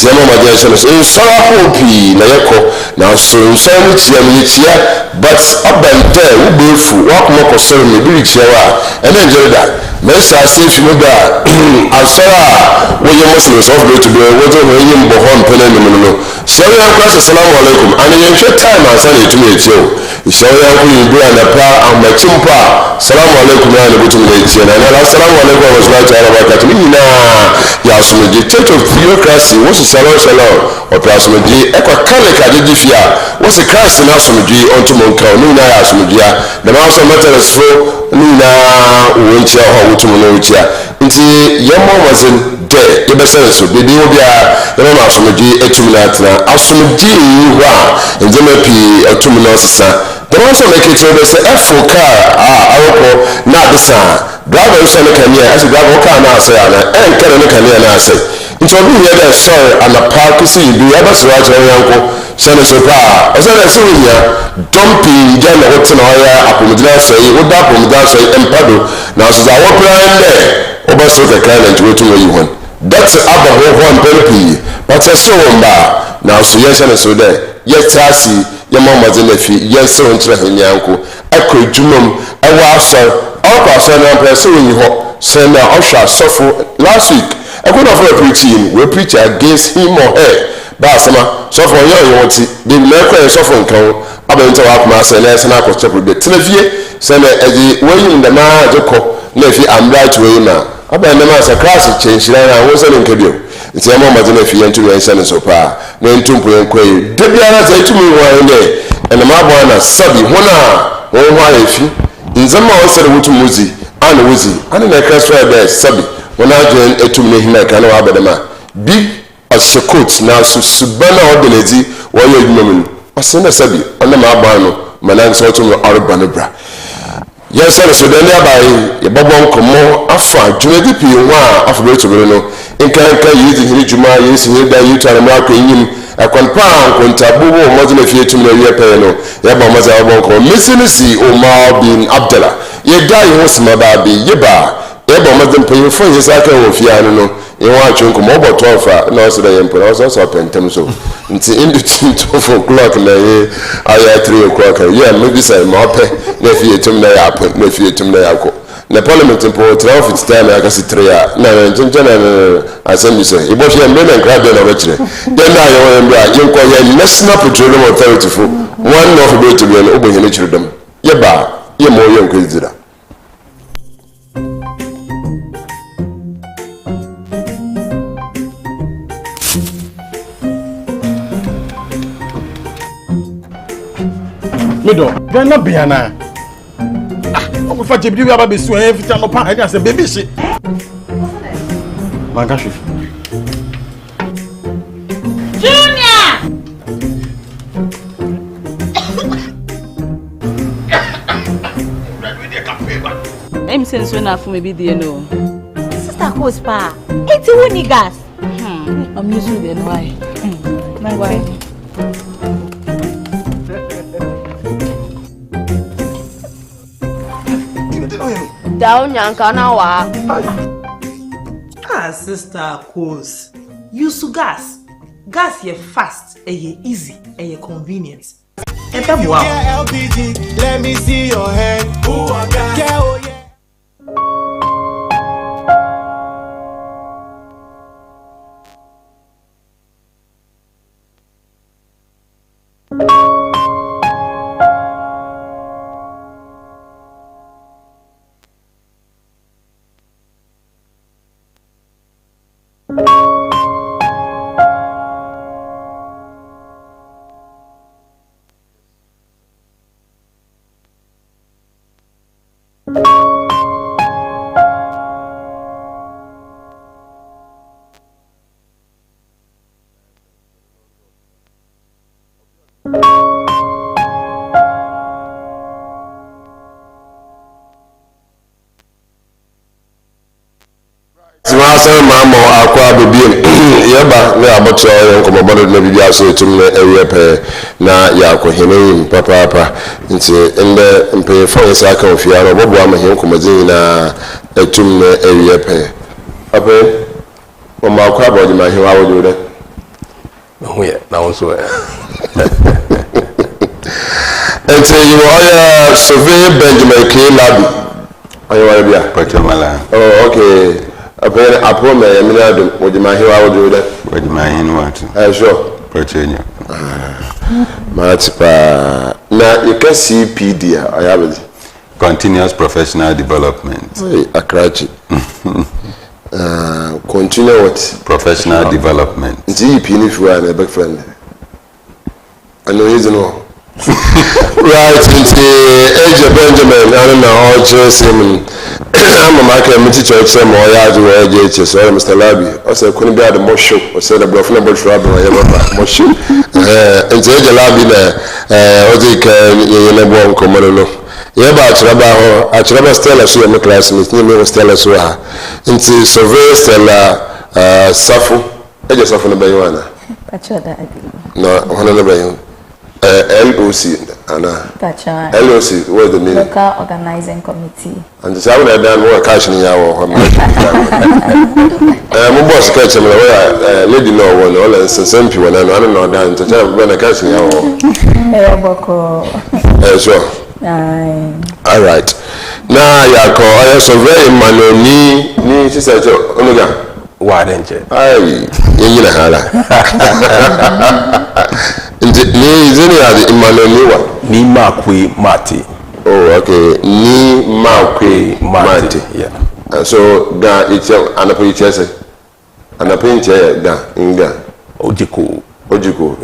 nti ama ma dia so in so hopi na yeko na so so mu tia mu tia but abante wo befu wa kuma ko so me bi tia wa ene njeda me sa se fi mu da asara wo ye muslims of go to do wo to wo ye mbo hon pele ni mu no so ya kwa assalamu alaikum ani ye hwe time asara etu etia o so ya ku yibu na pa amachimpa assalamu alaikum ya ne butu ne etia na assalamu alaikum wa rahmatullahi wa barakatuh ni na ya so me church of theocracy wo so shalom operasomdwe ekwa kale ka didi fia wo se Christ na asomdwe onto monka no na ya asomdwe da ma so materesfo ni na wo ntia ho wotumo no ntia nti yemo wazin de yebesere so bedi wo bia yemo na asomdwe etum na atena asomdwe yi ho a nzema pi etum na osesa da ma so make it so say efoka awoko na desa driver so ne kania as driver car na ase ana enkere ne kania na ase nti obi here dey sorry and a park see you ever so right yanko sene so pa osene so nya dumping je na wote na oya apomudina so yi woda apomudina so empado na so za wo plan there oba so ka kana nti wotu yi hon that's aba ho pelpi but so mba na so ye sene so there ye tasi ye mamaze na fi ye so ntre hanyanko akodwumam ewa so okwa so na person yi ho sene ohwa sofo last week I could have preaching, we preach against him or her. Basama, so for you want to the Markwei so for count, about to have master and as an apple chapel. The Televie, send a way in the man, Joko, Nephi, I'm right way now. About the master class change, and I wasn't in Kabio. It's a moment in a few and 2 and 7 so far. Then 2 point quay. Debiana said to me one day, and the Mabana Sabi, one hour, if you in some more said to Muzi, and Wizzy, and in a class where there's Sabi. When I join a 2 minute can have them big as a coach now subana ordinary while you're women. I send a sabi on the mabano, Malan Soto or Banabra. Yes, I so then by a babon como after Judy P1 of Rachel Bruno. In Kanka using Juma, using it that you try to mark in him a compound when taboo more than a few to me a piano. Yabamaza Bonko, missing the sea, Omar Bin Abdullah. Ye die was my baby, Yeba. Ebo madam pay for his aka wo fiano no e wa atwen ko mo boto fa na so da yempo na so pentem so nti in between 12 o'clock na ye aya 3 o'clock yeah maybe say mo pe na fi etum na ya pe na fi etum na ya ko na parliament po traffic time aka si 3 a na njenje na assembly so e bo fi embe na grab na ba kire den na ye wo embe a yen ko ye national petroleum authority fo one of the to be no obo hene kire dam ye ba ye mo ye nko izira. Mido, you're not Biana. I'm going to you have a bit every time I say, baby, shit. Mangashi. Junior! I'm saying so enough for maybe the no. Sister Cospa, it's a winning gas. I'm using the why. My wife. Down Yankanawa. Ah, Sister Cos. Use gas. Gas ye fast, ye easy, ye convenient. LPG, let me see your hand. Ooh, I got yeah. Mama akwa bibie yeba na aboto yon ko bodo na bibia so tum na ewe na ya ko heneyin papa nti ende mpe fo sa ka ofia no bobo ama hen ko mazin na etum na ewe papa mama akwa bodi ma hewa wodo de Oh yeah, now also. And say you are Survey Benjamin K. Larbi. Are you Arabia? Pachamala. Oh, okay. Apparently, I promise you, I'm going to my hero. I will do that. What my in what? Sure. Pachanya. Martey, now you can see PD. I have it. Continuous professional development. Akrachi. Continue what? Professional development. GP if you are a big friend. I know he's no. Right, into age of Benjamin, I don't know, all just him. I'm a market church, some more yards or JHS or Mr. Larbi. I said, couldn't be at the most show, or said a bluff number trouble, I ever most show. And the age of Larbi there, or they can, you never come on. Yeah, but I travel Stella Sarfo, my classmate, name was Stella Sarfo. Into Surveyors, Stella Sarfo. I just often obey you, Anna. No, one of the LOC, Anna. LOC, what's the name? Local Organizing Committee. And the sound I done work cash in your my boss catch him away, lady no one, all and some people, and I don't know down to tell when I catch in your sure. All right. Now, you call so very Emmanuel, she said, Omega. Why didn't you? Aye, you know, Emmanuel Ni Markwei Martey. Oh, okay. Ni Markwei Martey. Yeah. So, da it's an appreciation. An appreciation, da, inga. Ojiko.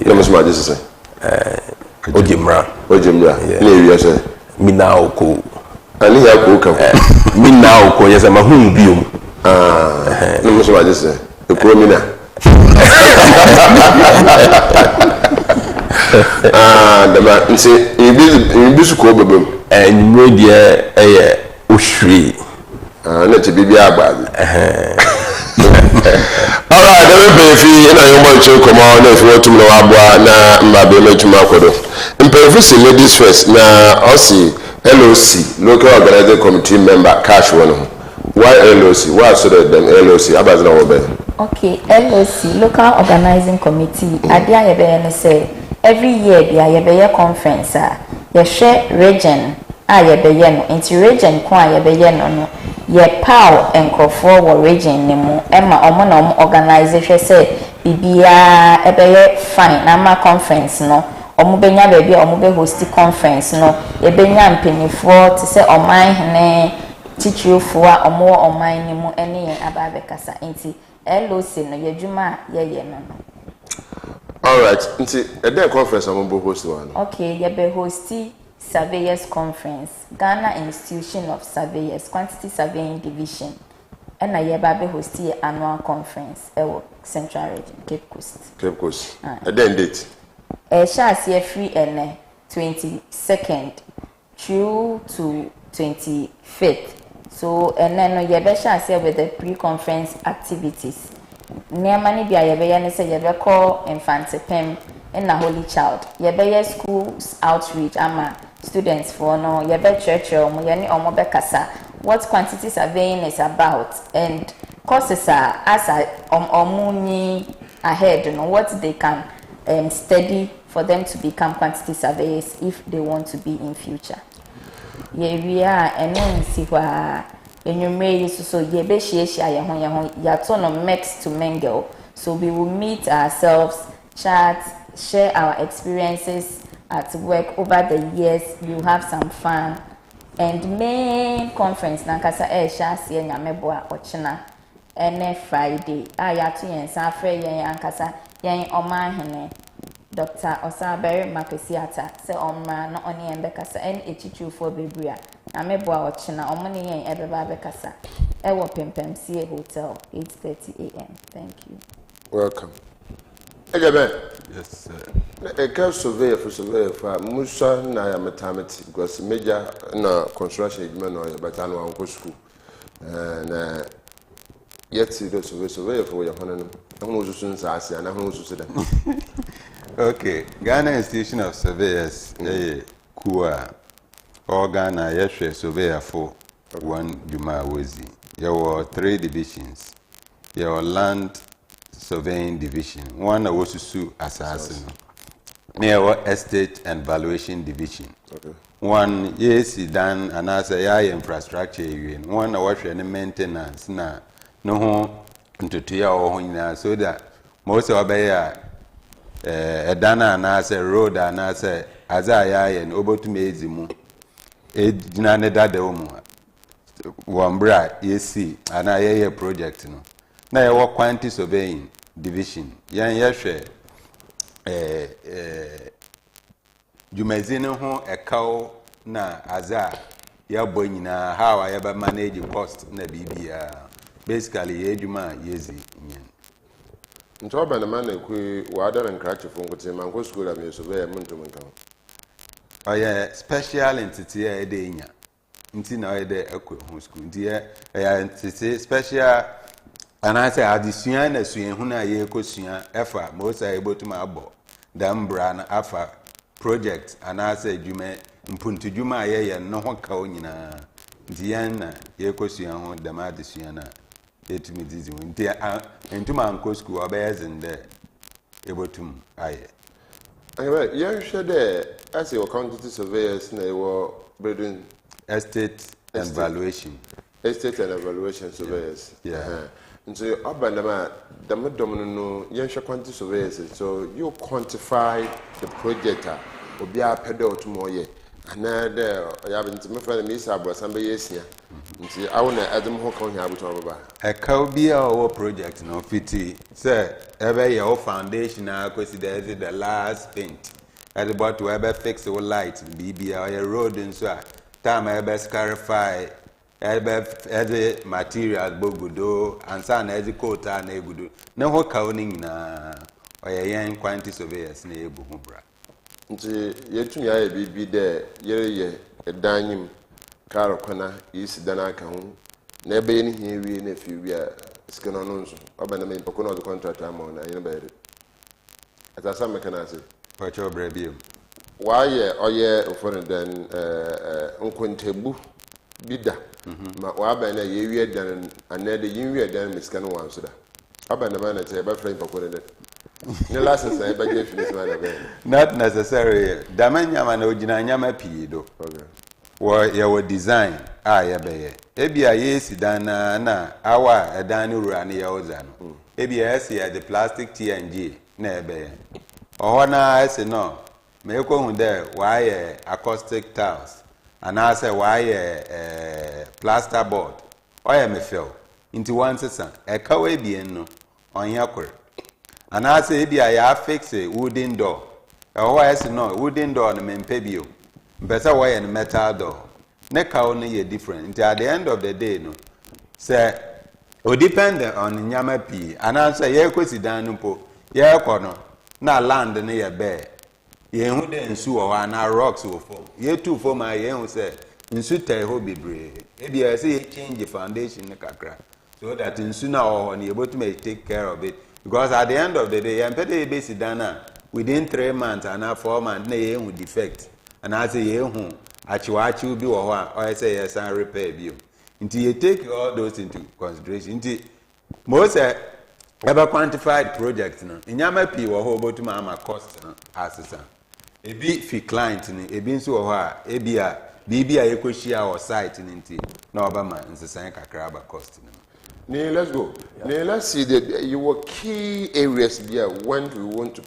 You must imagine this. Ojimra. Yeah. Yes, sir. Minaoko. And he have cook. Minaoko, yes, I'm a humbium. No must imagine this. The Cromina. The man say, you be so cool, and media a ushri. Let it be bad. All right, everybody, you know, you want to come on if you want to know about now, maybe to Markwei. In Perfusi ladies first, now, Aussie, LOC, local organizing committee member, cash one. Why LOC? Why so that them LOC? About no obey. Okay, LOC, Local Organizing Committee. Adia yebe say every year there yebe conference. You share region. Yebe no. Into region kwa yebe no. Ye power and for war region nemo. Emma omo organization say bibia ebe fine. Nama conference no. Omo benya baby omo be host conference no. Yebenya mpanyifo to say oman hene. Teacher for a more or mine more any ababe kasa inti LOC no yejuma ye no. All right, inti a day conference I'm going host one. Okay, ye be hosty Surveyors conference, Ghana Institution of Surveyors, Quantity Surveying Division, and a ye babe hosty annual conference Central Region, Cape Coast. A day date. Shall see free and 22nd through to 25th. So, and then you shall say with the pre-conference activities. Near money be a yebe say you call infant pem and a holy child. Yebe schools outreach ama students for no yebe church or muyani or mobekasa. What quantity surveying is about and courses are as muni ahead, you know what they can study for them to become quantity surveyors if they want to be in future. Yeah, we are and then see why in your May so ye be she yatono mix to mingle. So we will meet ourselves, chat, share our experiences at work over the years. We will have some fun. And main conference nankasa sha see nyameboa ochina ene Friday. Yatu yen sa frey yen ankasa yen omahene. Dr. Osabere Makesiata say Omra no oni embekasa en echichu for bebria na meboa ochina omoni yen ebeba bekasa ewo pempem sie hotel 8:30 a.m. Thank you. Welcome. Ejabe. Yes, sir. A care surveyor for Musa na ya maternity because major na construction igman but anu anko school. Na yet the surveyor for your honor. Who was soon sassy and who was that. Okay, Ghana Institution of Surveyors, Kua, or Ghana, yes, surveyor for one Juma Wezi. There were 3 divisions. There were land surveying division. One was to sue assassin. Near estate and valuation division. Okay. One yes done and as a infrastructure area. One was any maintenance na no into 2 years so that most of a dana and as a road and as a and over to Mezimu. A dinner that the woman. One bra, yes, and I project. No. Now I work quantity surveying division. Yan yashe jumezino ho a cow na aza ya boy na how I ever manage cost na bibia. Basically, ejuma yezi nyen. Ntoba na man ekwe wada na nkrache fo ngote man ko school am surveyor muntu nkan. Oya special entity e dey nya. Nti na e dey ekwe ho school. Nti e entity special and I say addition na suen hu na ye kosua efa mo say ebotum abo dambra na afa project and I say jume mpuntu juma ye no ho ka onyina. Nti yan na ye kosua ho dama addition na etumi dizi nti entuma anko school obeyazin de ebotum aye. Anyway, you should as your quantity surveyors na your building estate and valuation. Estate and evaluation surveyors. Yeah. And so abandama the domino you quantity surveyors. So you quantify the project or be a pedal tomorrow. Another I haven't to me for the miss about somebody yes here. I want to add them who come here about a cow be our project no fiti. Sir, ever your foundation now consider the last paint. At about to ever fix the light, BB or road and so time ever scarify ever material bogudo and san as a coat and a good. No ho counting na or a young quantity surveyors neighbor bra. Nti yetumi aye bibi de yere a dining car kwana is dana ka ho na ebe ni hie wie na fi wi a sika no nso obana me poko no the contract am na yin be atasa me kana say Pacho brabio why oye ofon den nkontebu bida ma wa ba na ye wie dan anade yin wie dan me sika no wan so da obana ma na te ba frame poko ne the last say ba je finish man not necessary damanya ma na ogina nyama pi do. okay. Well, your design, ye Ebia yes, na awa a dani run yaozan. Ebia the plastic TNG, nebe. Or na I say no, me go there, why acoustic tiles, and I say why plaster board, or me fell into one season, a kawe bien on yakure. And I say, Ebia ya fix a wooden door. Or I say no, wooden door on men pebio. Better way and metal door. Neka only ye different. Until at the end of the day, no. Say, o depend on nyama pi. And answer ye kwesi danumpo. Ye kono. Na land ne ye bear. Ye hu de nsu o na rocks o form. Ye two form a ye hu say nsu tai ho bebre. E be say ye change the foundation ne kakra. So that nsu na o ne able to take care of it. Because at the end of the day, ye mpede ye base dana within 3 months and 4 months na ye hu defect. And I say, you achiwachi will be or I say, yes, I repair you. Until you take all those into consideration. Until most ever quantified projects, in Yama P or Hobo to Mama cost assessor. A bit for client in a bin so her, a beer, BB, a equishia or site in Inti, Nobama, and the Sanka Crabba cost. Let's go. Yeah. Let's see that your key areas here when we want to.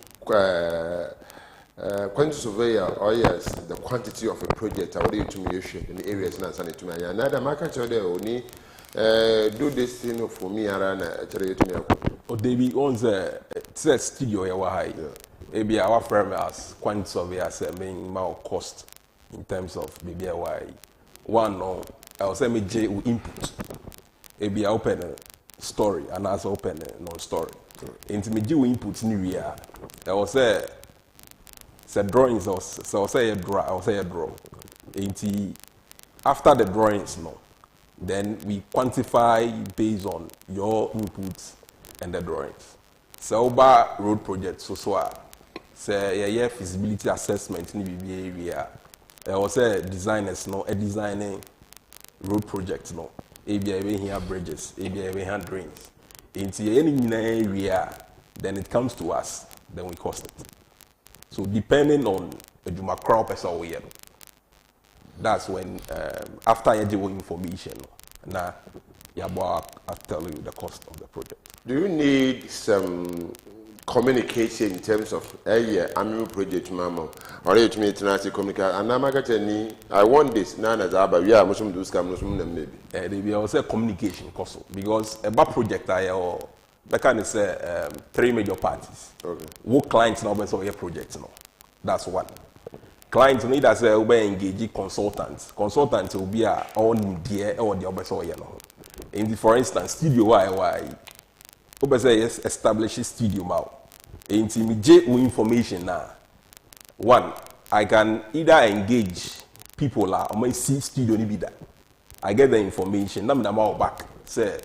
Quantity surveyor, or yes, the quantity of a project, I will to me in the areas and send it to me. Another market only do this thing for me around or David owns a studio ya high. Maybe our firm as quantity surveyors main amount cost in terms of BBY. One no, I'll say me J input. Maybe I open a story and as open a non-story. Into me J inputs new year. I will say. The drawings so say a draw, I'll say a draw. After the drawings, no, then we quantify based on your inputs and the drawings. So about road project, say yeah feasibility assessment in the area. I will say designers, no, a designing road project, no. ABI here bridges, ABI here drains. Into any area, then it comes to us, then we cost it. So depending on the Juma crop as our year, that's when after you do information, now I'll tell you the cost of the project. Do you need some communication in terms of annual project, Mama, or you to me international communicate? And I'm I want this. Nana Zaba, we are Muslim do scam, Muslim maybe. They will also communication cost because a bad project or that kind of say 3 major parties. Okay. What clients now so your project now? That's one. Clients need as a we engage consultants. Consultants will be on the or the other so you know. In for instance, studio why yes establish a studio now. Intimidate information now. One, I can either engage people or my see studio ni be that. I get the information. Now I'm back. Say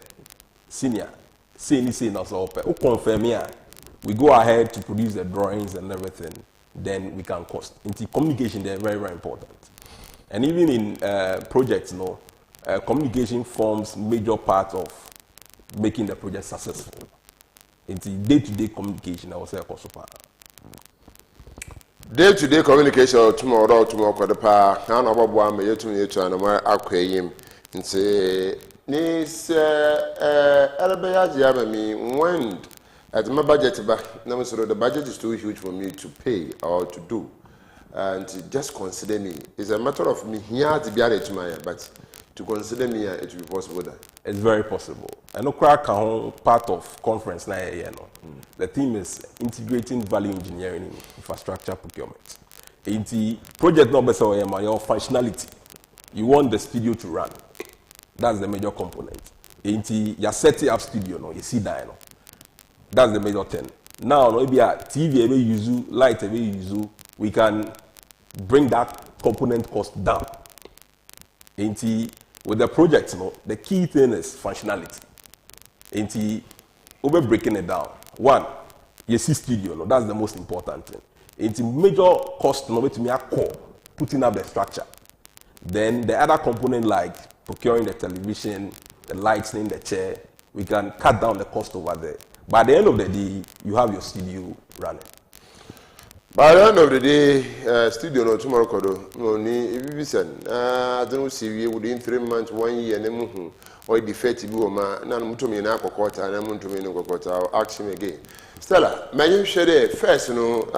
senior. Say no so open. Confirm here. We go ahead to produce the drawings and everything. Then we can cost. Into communication, they're very, very important. And even in projects, communication forms major part of making the project successful. Into day-to-day communication, I will say cost. Day-to-day communication tomorrow the pa. Now no babo am yetu and Markwei him. Nse Nis Elbeya Jiamami when at my budget back, the budget is too huge for me to pay or to do. And just consider me. It's a matter of me here to be added to my, but to consider me, it will be possible that. It's very possible. I know part of conference now, the theme is integrating value engineering in infrastructure procurement. The project number is your functionality. You want the studio to run. That's the major component. You setting up studio, you see that. That's the major thing. Now, maybe a TV use, light use, we can bring that component cost down. With the project, the key thing is functionality. We're breaking it down. One, you see studio, that's the most important thing. Major cost, to me, a core, putting up the structure. Then the other component like procuring the television, the lights in the chair, we can cut down the cost over there. By the end of the day, you have your studio running. By the end of the day, studio no tomorrow kodo no ni ibisen. I don't see within 3 months, 1 year, nemu or defect bi o ma na mto me na akokota na mto me no kokota. I'll ask him again. Stella, may share first no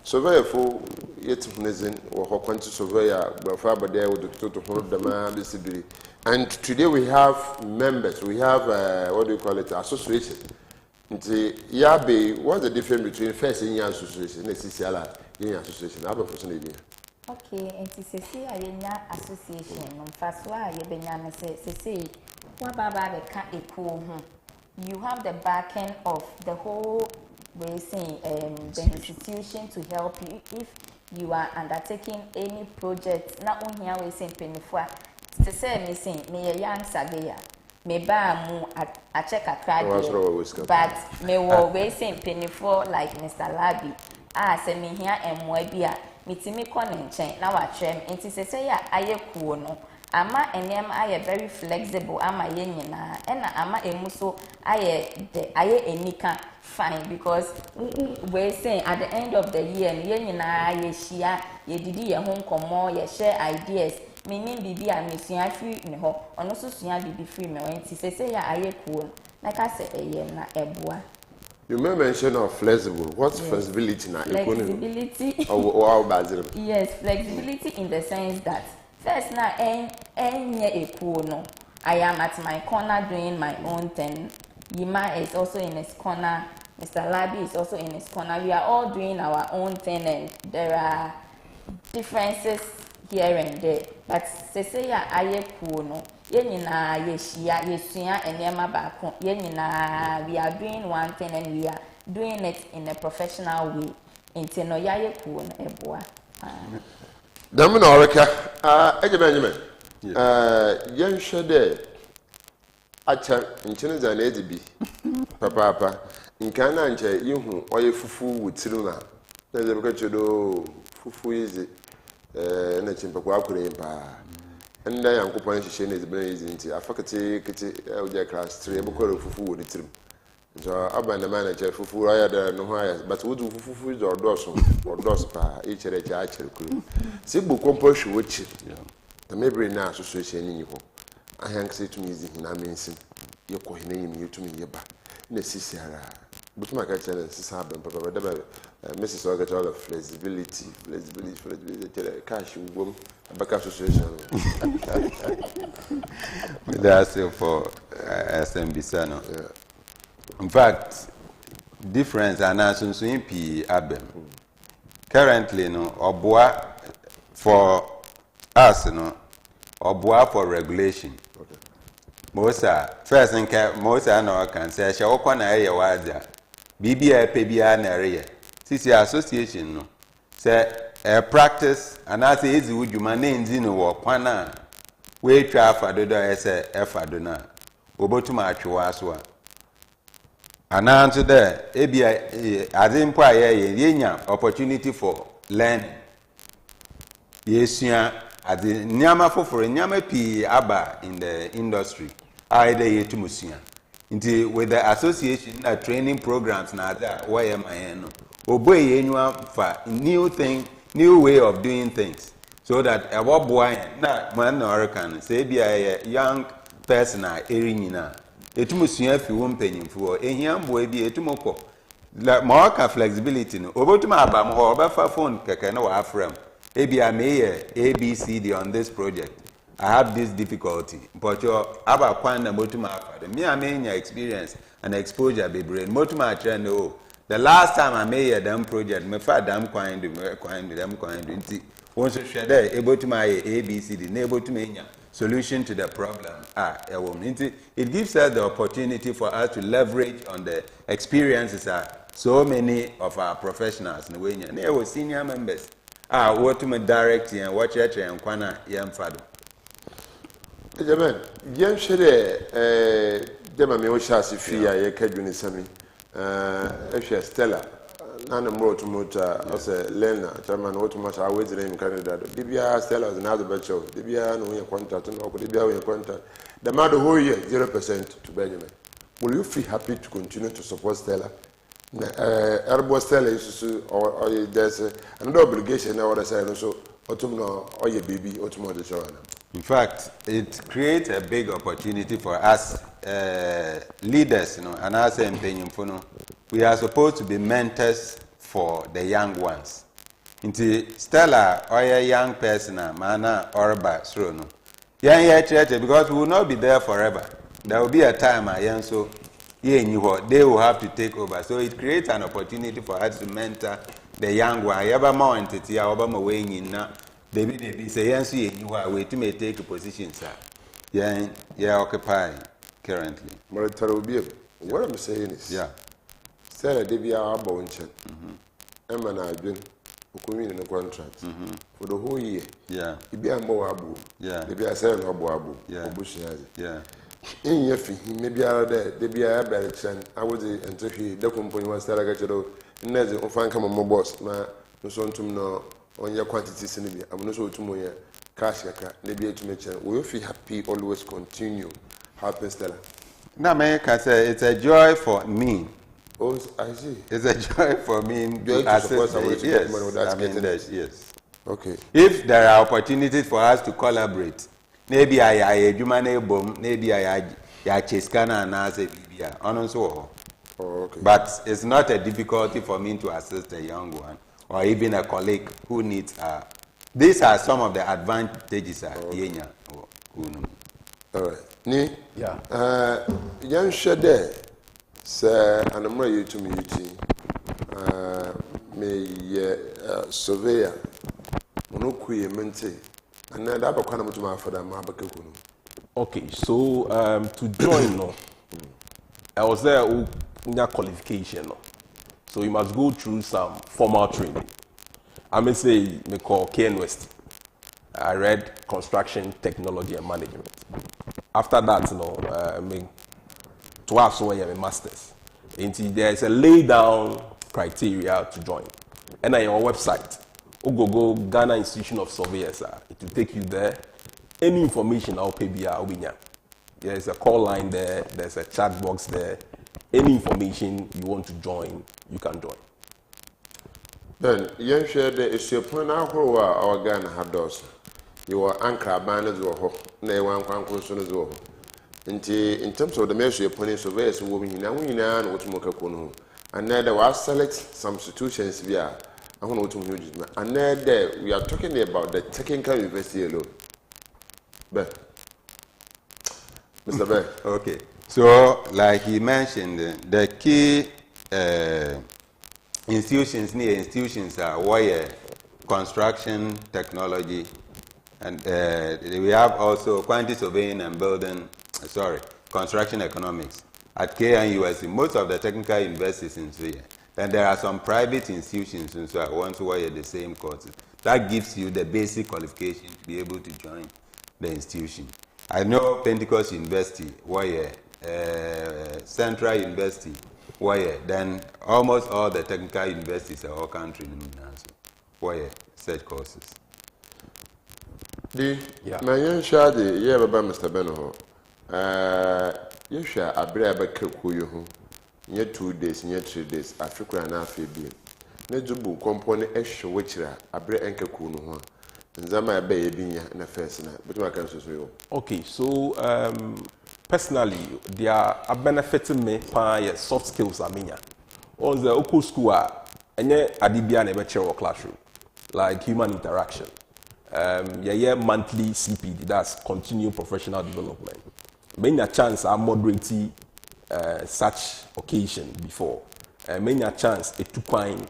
surveyor for yet hunezin or quantity surveyor but there with the to hold the man distribute. And today we have members. We have what do you call it? Association. What's the difference between first in your association and CCLA in your association? How about okay, and CCC association. First one, you have the backing of the whole the institution to help you if you are undertaking any project. Not only here we say penifua. To say me say me a young surveyor. Me ba mu a check a credit, but me wo we say penifua like Mr. Larbi. Say me here and mwebia. Me ti me kon nchen na wa trem. Enti say ya aye cool no. Ama enem aye very flexible. Ama ye nyina. Ena ama emuso aye enika. Fine, because we're saying at the end of the year, ye share, ye did your home come more, ye share ideas. Meaning, bibi a mission free in ho, and also soon be free. Me when say I cool, like I say, na ebwa. You may mention of flexible. What's flexibility now? Flexibility. Yes, flexibility in the sense that first now, no. I am at my corner doing my own thing. Yima is also in his corner. Mr. Larbi is also in his corner. We are all doing our own thing, and there are differences here and there. But say ya aye cool no. Yenina yeshia yesuya enyema bako. Yenina we are doing one thing and we are doing it in a professional way. Inteno yaye cool no ebwa. Damina oreka. Benjamin. Yen shede. Acha nchene za na edibi. Papa. Nkana nche ihu oye fufu wutiruna. Na ze beka chedo fufu izi na chimpa kwa akure mpa. and I am going to share is brains I faculty class 3 fufu with the so abana manager fufu aya no higher but would fufu or dos pa each kuru sibu compost which the maybe now association in you I hang say to me na mensin ye ko hina yim yetu me yeba na sisiara but my catch and sisaba papa da Mrs. Oga flexibility cash wom abaka association that's it for SMBC no. In fact, difference and as in P Abem. Currently, no, Obua for us, no, Obua for regulation. Okay. Mosa, first and Mosa no can say, shall open area wider. BBI, PBI, area. Sisi association, no, say a practice, and as easy would you manage in or Pana. We try for the Fadona. Obotuma Chuaswa. And answer there, as in prior, opportunity for learning. Yes, as the Nyama for Nyama P. Abba in the industry, either yet to Musia. Until with the association training programs, neither why am I no? Obey anyone for new thing, new way of doing things. So that a boy, not man or can say be a young person, Erinina. Etumusua fi won panyimfo ehia mbo bi etumoko la mawaka flexibility no obotuma aba mo obafa phone keke na wa afram ebia meye ABCD on this project I have this difficulty but your aba kwan na motuma afa me amenya experience and exposure be brain motuma trend oh the last time I made them project me fa dam kwan do nti won so hwe there ebotuma ABCD na ebotuma enya solution to the problem. It gives us the opportunity for us to leverage on the experiences so many of our professionals in the way. And there were senior members. What to me direct and watch it and Kwana Yam Fado. Jem Shere, Dema Mioshasi Fia, Yakaduni Sami, Stella. Nana mrotu mota ose Lena chairman wotu masha awezi na Canada Dibia Stella is another batch of Dibia no we contract no ko Dibia we contract the matter whole year 0% to Benjamin. Will you feel happy to continue to support Stella? Erbo Stella is or there's another obligation now what I say so autumn or your baby autumn the show. In fact, it creates a big opportunity for us leaders, you know, and us in we are supposed to be mentors for the young ones. Into Stella or a young person, mana or by no. Because we will not be there forever. There will be a time so they will have to take over. So it creates an opportunity for us to mentor the young one. Yaba more entity, Obama weighing in now. They say, yes, you are waiting to take a position, sir. Yeah, occupy currently. What I'm saying is, yeah. Stella Debia Abonchen, Emma and I've been in a contract for the whole year. Yeah. It be a more abu. Yeah. They be a seven abu. Yeah. Yeah. In your fee, maybe I there, they be a bad chance. I was until he, the company was Stella Gatero, and there's a fan come on my boss, no son to know on your quantities in the I'm not so to my cash, maybe to make sure. Will you feel happy always continue? Happy Stella. Now, may I say it's a joy for me. Oh, I see. It's a joy for me to assist. Yes. Yes. Okay. If there are opportunities for us to collaborate, maybe I do bomb, maybe I cheskana and I say BBI. Oh, okay. But it's not a difficulty for me to assist a young one or even a colleague who needs. These are some of the advantages. Okay. All right. Ni. Yeah. Young Shade. Sir, and I'm ready to meet you. Surveyor, Monokwe Mente, and then that kind to my father, Mabakunu. Okay, so to join, no, I was there with qualification, no. So you must go through some formal training. I may say, me call Ken West. I read construction technology and management. After that, twice when you're a master's. There is a lay down criteria to join. And on your website, go Ghana Institution of Surveyors. It will take you there. any information I'll pay via Obinya. There's a call line there, there's a chat box there. Any information you want to join, you can join. Then, you share the issue point out who our Ghana had those. You are anchor banners or nay one conclusion as well. In terms of the measure upon surveyors women, now we know what to make and then there was select some institutions via I want to use and then we are talking about the technical university alone. But Mr. Bear. Okay. So, like he mentioned, the key institutions are wire, construction technology, and we have also quantity surveying and construction economics. At KNUSC, most of the technical universities in Sweden. Then there are some private institutions who want to wire the same courses. That gives you the basic qualification to be able to join the institution. I know Pentecost University, wire, Central University, wire. Then almost all the technical universities are all country wire such courses. My young shadi, yeah, Mr. Benoho. You share a brave you near 2 days, near 3 days, Africa and Amphibian. Nejubu component extra which are a brave anchor kuno. Zama baby in a first night, but I can say, okay, so personally, they are benefiting me by soft skills. I mean, on the Oko school, and Adibia never chair or classroom, like human interaction. Monthly CPD, that's continued professional development. Many a chance I moderating such occasion before. Many a chance a to find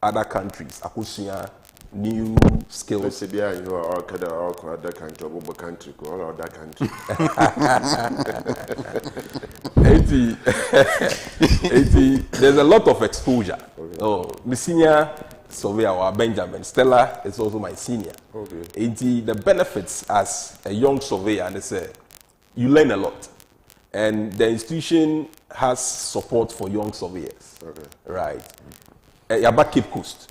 other countries, akusia new skills. You are all other country, all other country. 80, there's a lot of exposure. Okay. Oh, the senior surveyor, Benjamin Stella, is also my senior. Okay. 80, the benefits as a young surveyor, and they say you learn a lot, and the institution has support for young surveyors. Okay. Right. About Capecoast,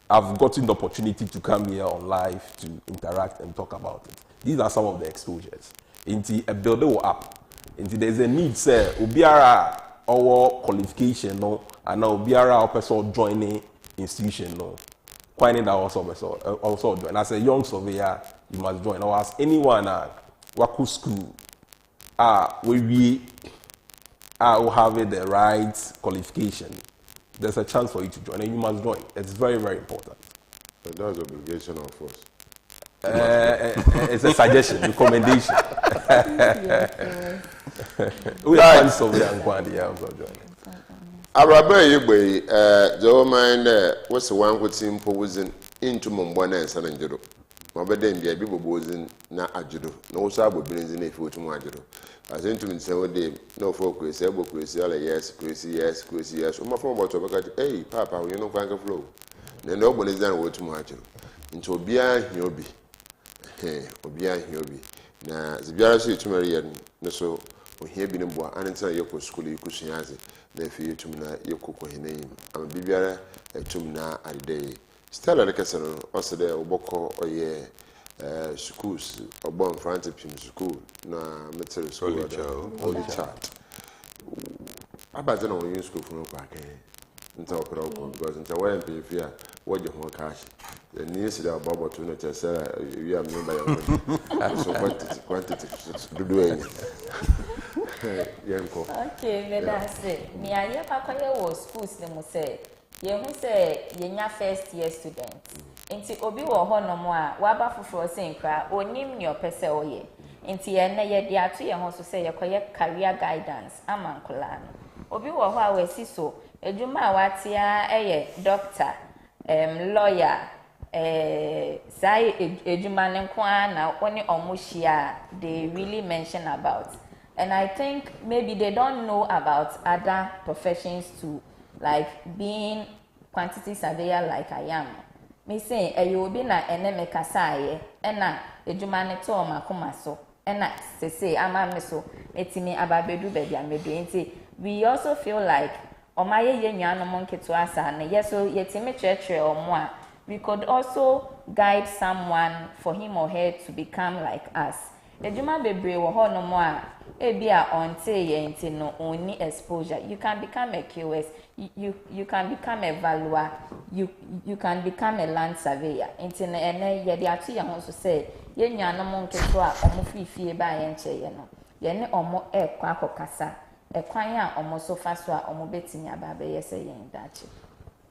I've gotten the opportunity to come here on live to interact and talk about it. These are some of the exposures. Into a builder up. Into there's a need, say, Ubiara our qualification, no, and now Ubiara our person joining institution, no. Quite that also join. As a young surveyor, you must join. Or as anyone Waku school, we will have the right qualification. There's a chance for you to join, and you must join. It's very, very important. So that's obligation of us. It's a suggestion, recommendation. We are survey and quantity. Arabe yebe, the mind was the one with simple wasn't into Mombana and San Angelo. Mabedem be a people wasn't na ajudo. No sabo brings in a foot to Majuro. As into me say, no focus, able crazy, yes, crazy, yes, crazy, yes. My phone was over. Hey, Papa, you know, Frank flow. Then nobody is done what to Majuro. Into Obia, Yobi. Hey, Obia, Yobi. Now, the Biara to Maria, no so. When he been in boy, and until you go school, you could see as it. Therefore, to me, you cook his name. I'm a Bibiara, a tumna at the day. Stella Lecason, also there, Oboko, or ye schools, or born Francis school, no material school, only chart. I bet I don't use school for no park. Until because until when pay fear, what you want cash. The news that Bobo to not say you have no by your so quantity to do okay, that's it. Me, I hear Papa was schools, they must say. You who say you're first year students. Inti Obi wo ho no mo a waba foforo se nkra onim ne opese oye. Inti ye na ye dia to ye ho so say ye koye career guidance amankola no. Obi wo ho a wasi so edwuma a watia eye doctor, lawyer, sai edwuma ne nko na oni omuhia they really mention about. And I think maybe they don't know about other professions too, like being quantity surveyor like I am. Me say you be na ene me kasaye ena edwuma ne to makoma so ena say ama me so etimi ababedu baby amedu enti we also feel like omaye ye nyanom nketo asa na yeso yetimi church omo a we could also guide someone for him or her to become like us. Ejuma bebre wo ho no mo a ebia onte ye nti no only exposure. You can become a QS, you can become a valuer, you can become a land surveyor. Nti na ene ye de atu ye ho so say ye nyanom nketo a omo fifie ba ye nche ye no. Ye ne omo ekwa akokasa. Ekwan a omo so fa so a omo betimi aba be ye say ye ndachi.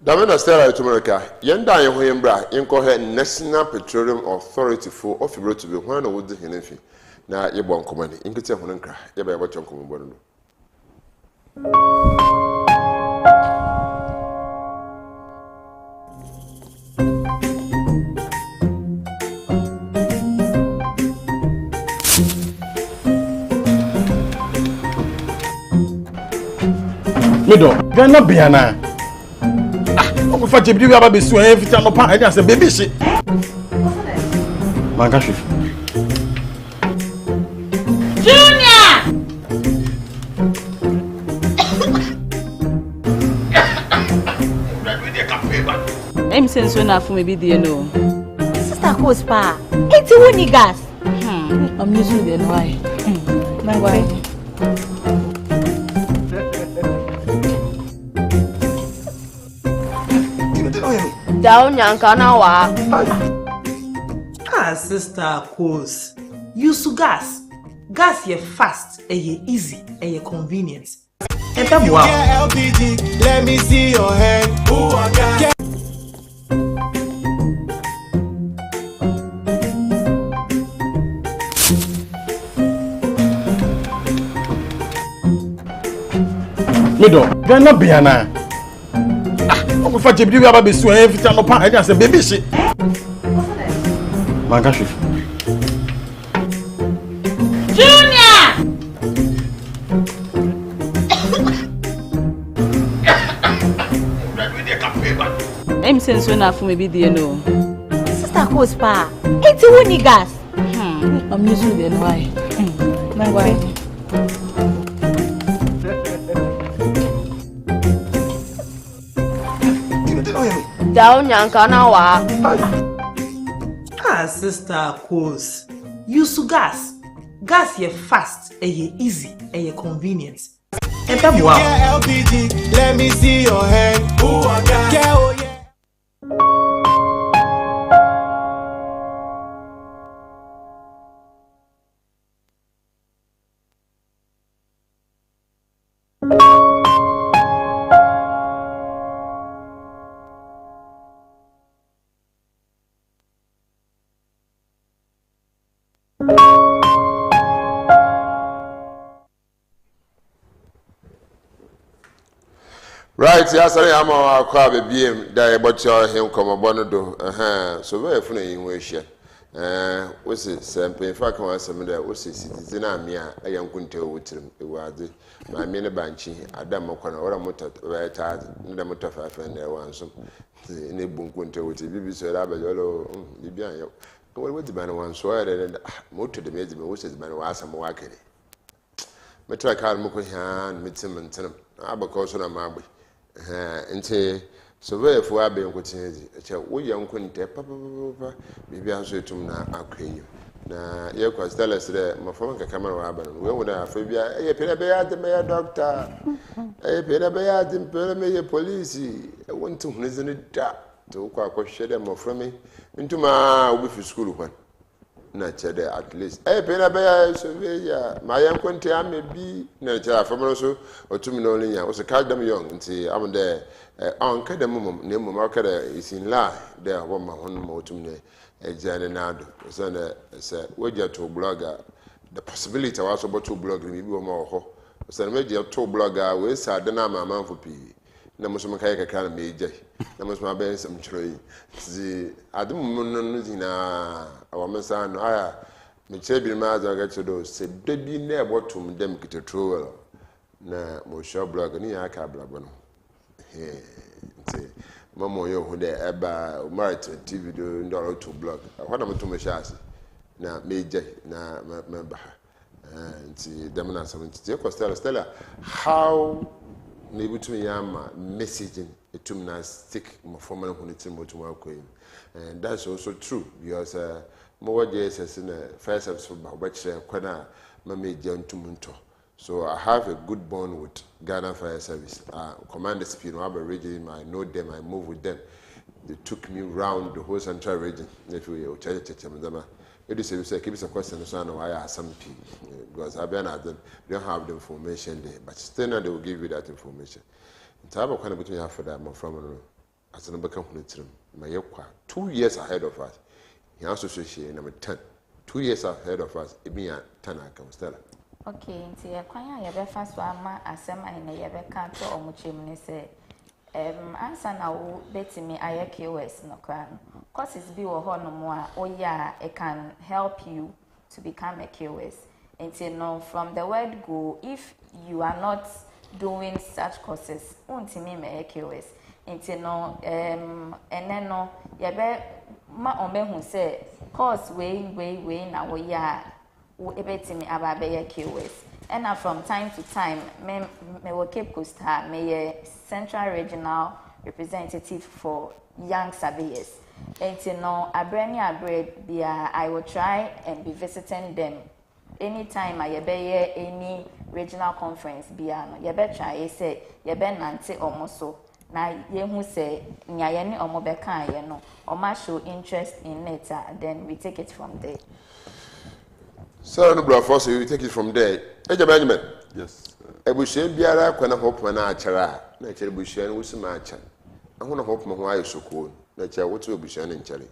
Damina Stella Tumerika, yenda ye ho yembra, yenko he National Petroleum Authority for ofibro to be one of the hinefi. Na ye bon komani, inkete ho nkra, ye ba ye bo chonko mo no. Mido, Ghana Biana. Oku fa jebidi aba besu en fita no pa anya se baby shit. Manga shi. Junior! I'm saying so enough for me be the no. Sister Coaspa, it's a winning gas. I'm used to the why. My wife. Down Yankana wa. Sister Coast. Use gas. Gas ye fast, ye easy, ye convenient. And that wow. LPG, let me see your hand. Who I got? Mido, Ghana Biana. Oku fa jebidi aba besu en fita no pa anya se baby shit. Manga shi. Junior! I'm saying so enough for me be the no. Sister Coaspa, it's a winning gas. I'm used to the why. My wife. Down Yankana wa. Sister Coast. Use gas. Gas ye fast, ye easy, ye convenient. And that wow. LPG, let me see your hand. Who I got? Oh yeah. Right, yes, I am our crab beam, die but your him come a bonodo, so very funny in wish. What's it, Sample? In fact, I some there was a citizen, I am going to with him. It was my mini banshee, Adam Mokana, or a motor, very tired, the motor 5 and there once. In a boom winter with the BBC, Rabello, Libya. What the man once swear and motor the maid, which is man was some working. Metro Car Mokohan, Mitzim and Tenum, Abacoson and Markwei. Nti so very for abe nkotinzi eche wo yankun te papa bibi aso etum na akwanyu na ye kwa Stella sire mafama ka camera wa aba no we woda afa bia e pere be ya de me ya doctor e pere be ya de pere me ye police e wontu huneze ne da to kwa akohwe de maframe ntuma obi fi school kwan na chede at least e pere be ya surveyor ma yankun te amebi na che afama so otumi no nya wo se call them young nti am there on kada mum ne mum akada is in line there wo ma hono ma otumi ne ejane nado so na se woja to blogger the possibility was about to blog me bi wo ma ho so na media to blogger we sa de na ma manfo pi na mo so me kai kakra na meje na mo so ma ben sam chiroi zi adum no zina awamsa no aya me chebi ma za ga chedo se debi na ebotum dem kitetro na mo show blog ni aka blog no nti mama yo hu de eba Martey TV do ndoro to blog hwana mto me shasi na meje na member nti dem na 70 Coastaltv. How na able to yama messaging to na stick my former hunting to Markwei. And that's also true because more JSS in the first service for which Kwana Mame John Tumunto. So I have a good bond with Ghana Fire Service. Commanders, you know, I have a region, I know them, I move with them. They took me round the whole central region. It is a keep a question, so I know I have some people because I don't have the information there, but still they will give you that information. In time of kind of between half of that, from as a number company, my 2 years ahead of us. In association number 10, 2 years ahead of us, it be a 10 account Stella. Okay, nti yakwanya yebe first one ma asema ina yebe kan to omuchimni say answer na wo betimi aye KOS no kra no courses bi wo ho no mo a oya it can help you to become a KOS. Nti no from the word go, if you are not doing such courses untimi me KOS. Nti no ene no yebe ma omehu say course we na wo ya ebetimi ababe KOS. And from time to time me wo Capecoast ha me central regional representative for young surveyors. And you know I will try and be visiting them anytime I be any regional conference bia no yebe try say yebe nante omoso na yehu say nya ye ne omo beka ye no oma show interest in it, then we take it from there. So no bro for you take it from there. Benjamin. Yes. Ebushe biara kwana hope na achara na chere bushe no wusi ma acha. Ahuna hope mo ho ayo soko na chere wotu ebushe no nchere.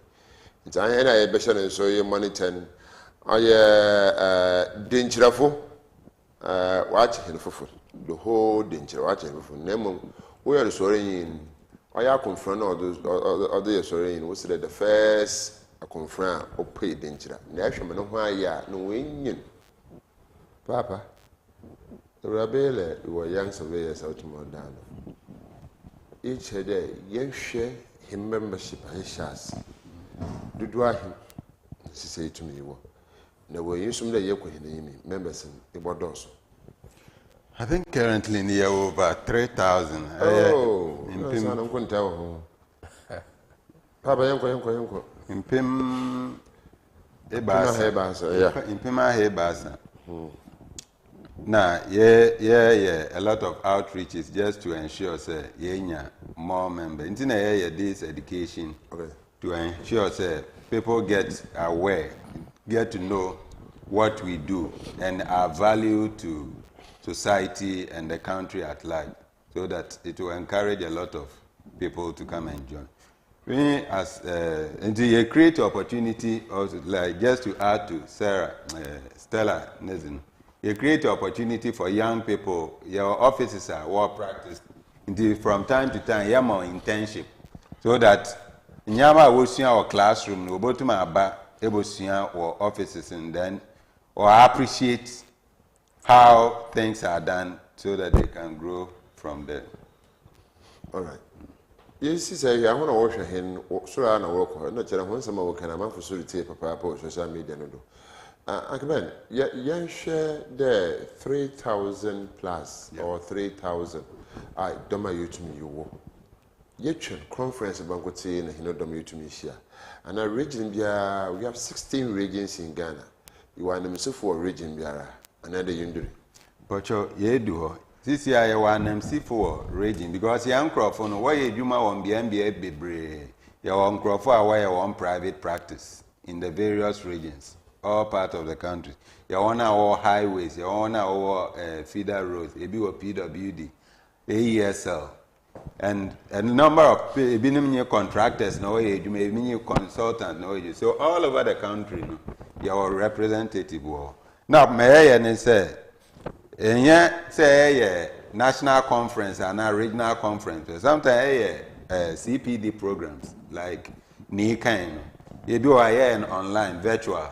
Nti anya na ye behye no so ye monitor aye denchirafo wache hen fofo the whole denchira wache hen fofo nemo we are sorry in oya confront other sorry in was the first confront o pay denchira na ahwe no ho aya no wenyin papa Rabele were young surveyors out to Modano. Each day, young share him membership and shares. Do him, she said to me, no way you some day you could members in Bordeaux. I think currently near over 3,000. Oh, I'm going to tell Papa Yanko. In Pim Ebasa, in Pima Hebasa. Now, yeah, a lot of outreaches just to ensure, say, more members. Internet, this education to ensure, say, people get aware, get to know what we do and our value to society and the country at large, so that it will encourage a lot of people to come and join. We as and to create opportunity, also, like just to add to Stella Nezin. You create opportunity for young people. Your offices are work practice. Until from time to time, you have more internship, so that in our classroom, we go to our offices, and then or appreciate how things are done, so that they can grow from there. All right. Yes, I want to wash your hand. So I work. Not just when some of can for solidity, papa, social media, no. Akben, you share the 3,000 plus or 3,000. I don't you to me you. Yet conference about what saying and don't you to me share. And our region we have 16 regions in Ghana. You are the for region biara another yundri. But you do. This year you are MC4 region because young Crawford, why you want be MBA bebre. Your own Crawford, why you want private practice in the various regions. All part of the country. You want our highways, you want our feeder roads, PWD, AESL, and a number of contractors, you may be consultants, so all over the country, your representative. Now, may I say, say national conference and a regional conference, sometimes CPD programs like NICAN, you do online, virtual.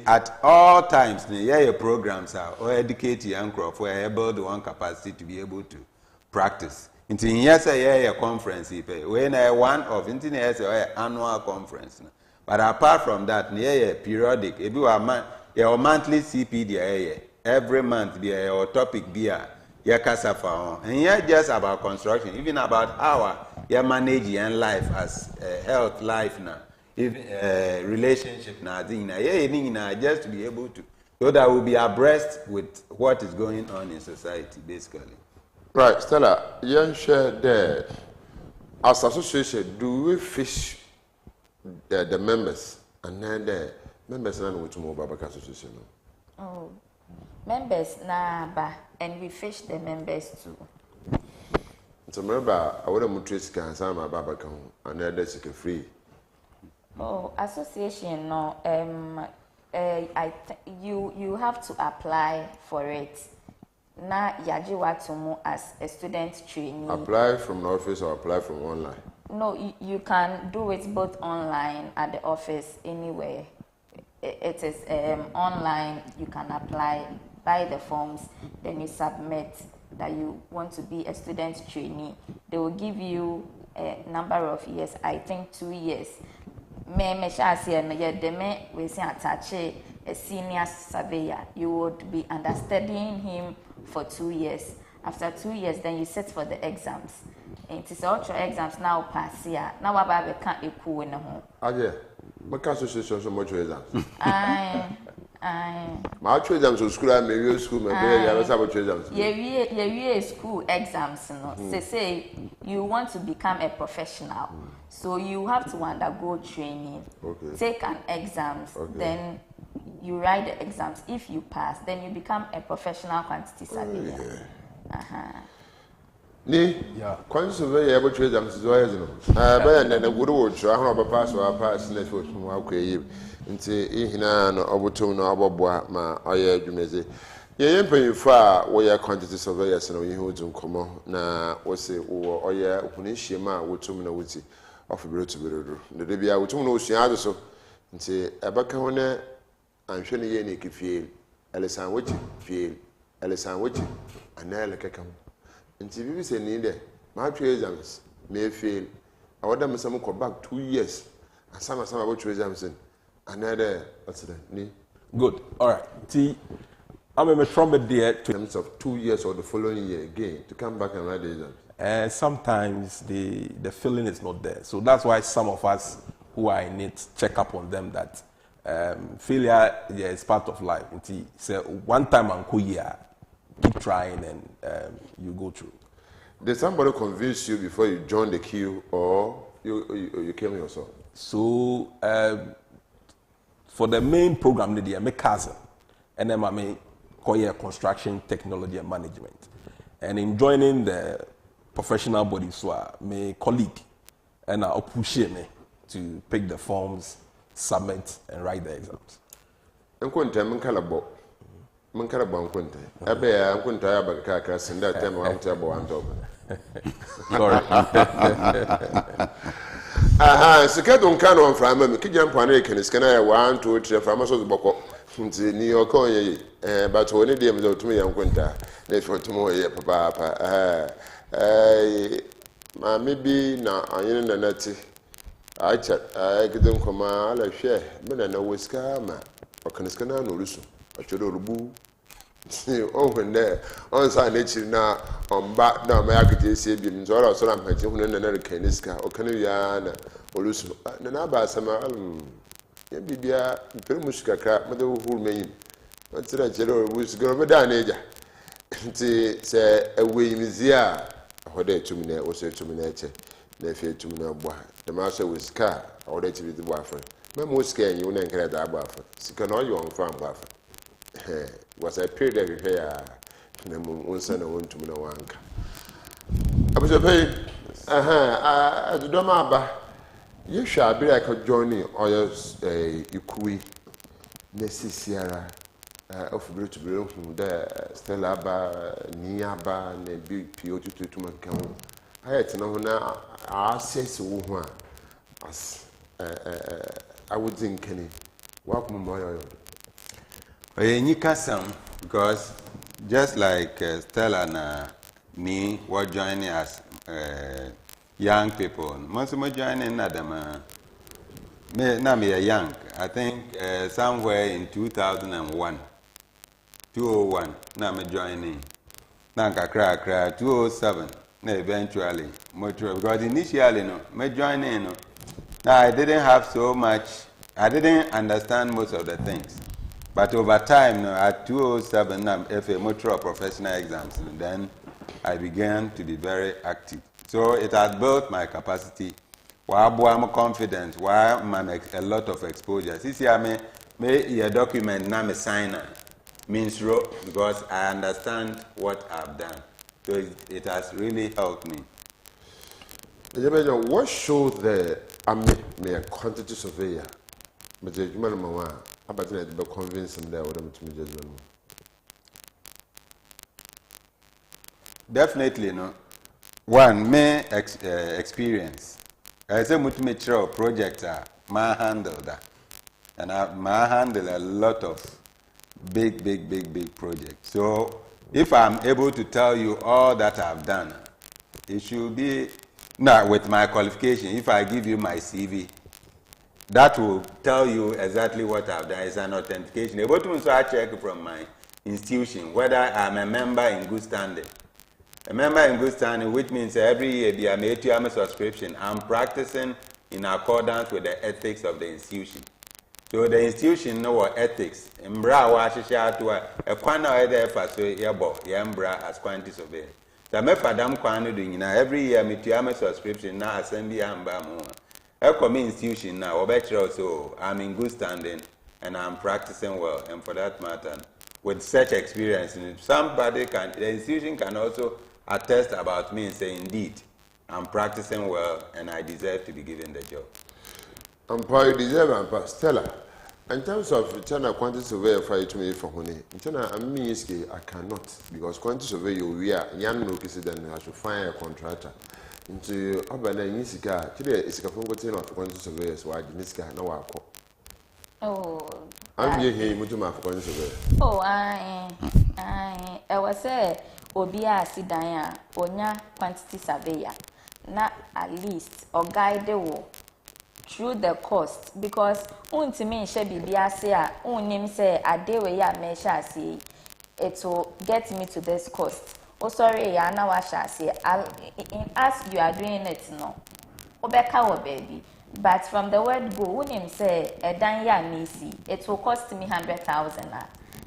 At all times, your programs are or educate young crop for able to one capacity to be able to practice. Yes, a conference, when one of annual conference. But apart from that, periodic, if you are your monthly CPD, every month be your topic be Yakasafa, and yeah, just about construction, even about our managing life as health life now, even relationship now, just to be able to, so that we'll be abreast with what is going on in society, basically. Right, Stella, you share there. As association, do we fish the members and then the members and which more Babaka Association? Oh, members na and we fish the members too. So remember, I would have mutual can some Babaka and then that's free. Oh, association no. You have to apply for it. Na yajiwatumu as a student trainee. Apply from the office or apply from online? No, you can do it both online at the office anywhere. It is online. You can apply, buy the forms, then you submit that you want to be a student trainee. They will give you a number of years. I think 2 years. We say attach a senior surveyor. You would be understudying him for 2 years. After 2 years, then you sit for the exams. And it is ultra exams now pass here. Now I can't equal in the home. Aje, my association so much exams. My exams to school, maybe school, maybe I was about exams. Yeah, school exams. No, say you want to become a professional, so you have to undergo training. Okay. Take an exams, then you write the exams. If you pass, then you become a professional quantity surveyor. Ni, quantity surveyor able to exams is always no. But then the good word, so I have a pass or a pass network from Markwei. Nti ihina no obutum no abobwa ma oye adwumeze ye yempanyi fa wo ye quantity surveyors no yihu dunkomo na wo se wo oye okunihiem a wotum na wuti ofebere to beredo de bia wotum na osua ade so nti ebaka ho ne anhwe ne ye ne kifie elesan wuti fie elesan wuti anele kekam nti bibi se ni de ma twa exams me fail awoda mesam ko back 2 years asama about exams. Another accident. Good. All right. See, I'm a trumpet there to terms of 2 years or the following year again to come back and write the exams. And sometimes the feeling is not there. So that's why some of us who are in it check up on them that failure is part of life. So one time and keep trying and you go through. Did somebody convince you before you joined the queue or you came yourself? So for the main program, my cousin, and then I call construction technology and management. And in joining the professional body, so my colleague, and I push me to pick the forms, submit, and write the exams. Nkunta munkalabo nkunta abe ya nkunta ya bakaka sinda tema wa mtabo anto. Sorry. Sikedo nkano on frama me kijam pwane kenisika na ya 1 2 3 frama so boko nti ni okonye but woni de me otumi ya nkunta na fotomo ye papa ma maybe na anyene na nati acha gidem koma ala hwe me na woska ma okaniska na no rusu achodo rubu oh when on sa na chiri na omba na ma yakete ese bi nzo ora so na mpaje hu na na kaniska okanu ya na olusu na ba sama ya bibia mpere mushikaka mede hu meyin antira jero rubu sigoro me da na eja nti se ewe imizi a hoda etumi na wo se etumi na eche na efe etumi na gbo de ma so wiska hoda etumi de bo afa me mo sika enyi wo na nkere da agbo afa sika na oyo on fa agbo afa was a period of hair na unsa na wontum na wanka abuso pay adodoma aba ye hwa abira ka journey oyo ikui na sisiara of to be hu da Stella aba ni aba na bi pio tutu manka ho ayet na ho na access wo ho as I would think any walk mo moyo because just like Stella and me were joining as young people, most of them joining now me are young. I think somewhere in 2001, now me joining. Nanka cry 207. No, eventually, motor because initially no, me join in no. Now I didn't have so much. I didn't understand most of the things, but over time, no, at 207, I'm FA motor professional exams, and then I began to be very active. So it has built my capacity. Why I'm confident? Why I'm a lot of exposure? See, I may your document now me signer means because I understand what I've done. So it has really helped me. What shows the me a quantity surveyor? But the human mama, I bet I be convince them there to me just one. Definitely, no. One may experience. I say multi-material project my handle that, and I handle a lot of big projects. So if I'm able to tell you all that I've done, it should be now with my qualification. If I give you my CV, that will tell you exactly what I've done. It's an authentication. Able to check from my institution whether I'm a member in good standing. A member in good standing, which means every year I'm a subscription. I'm practicing in accordance with the ethics of the institution. So the institution know what ethics. Mbra wa shisha to a kwana either so yabo yambra as quantity survey. The me fadam kwano doing now every year me to a subscription now assembly amba mo. A community institution now so I'm in good standing and I'm practicing well, and for that matter, with such experience, somebody can, the institution can also attest about me and say, indeed, I'm practicing well and I deserve to be given the job. I'm probably deserve and Stella. In terms of China quantity surveyor for it to me for honey, in China I cannot because quantity surveyor we are young no then I should find a contractor. Into urban and Yisika, today is a fungotin of quantity surveyors why Jimiska no wako. Oh, I'm here to my quantity surveyor. Oh, I was say Obia Sidaya, Onya quantity surveyor, not at least or guide the war through the cost because to me should be name say a day where ya measure see it will get me to this cost. Oh sorry, Yana washa say as you are doing it no. Obeka or baby. But from the word go, him say a danya nisi, it will cost me 100,000.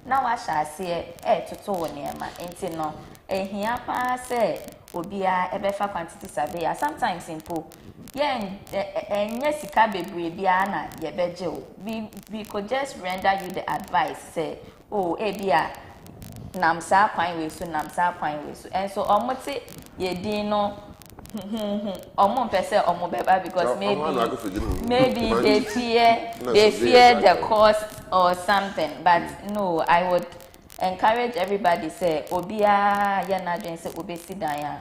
Now I shall say to to near my intino. A here say obia a better quantity surveyor. Sometimes simple. And yes, it can be Biana, ye bejo. We could just render you the advice, say, oh, Abia. Namsa pine way so namsa pine way so and so omote ye dino omo pese omo beba because maybe they fear the cost or something, but no, I would encourage everybody say obia ya na dwen say obesi dan ya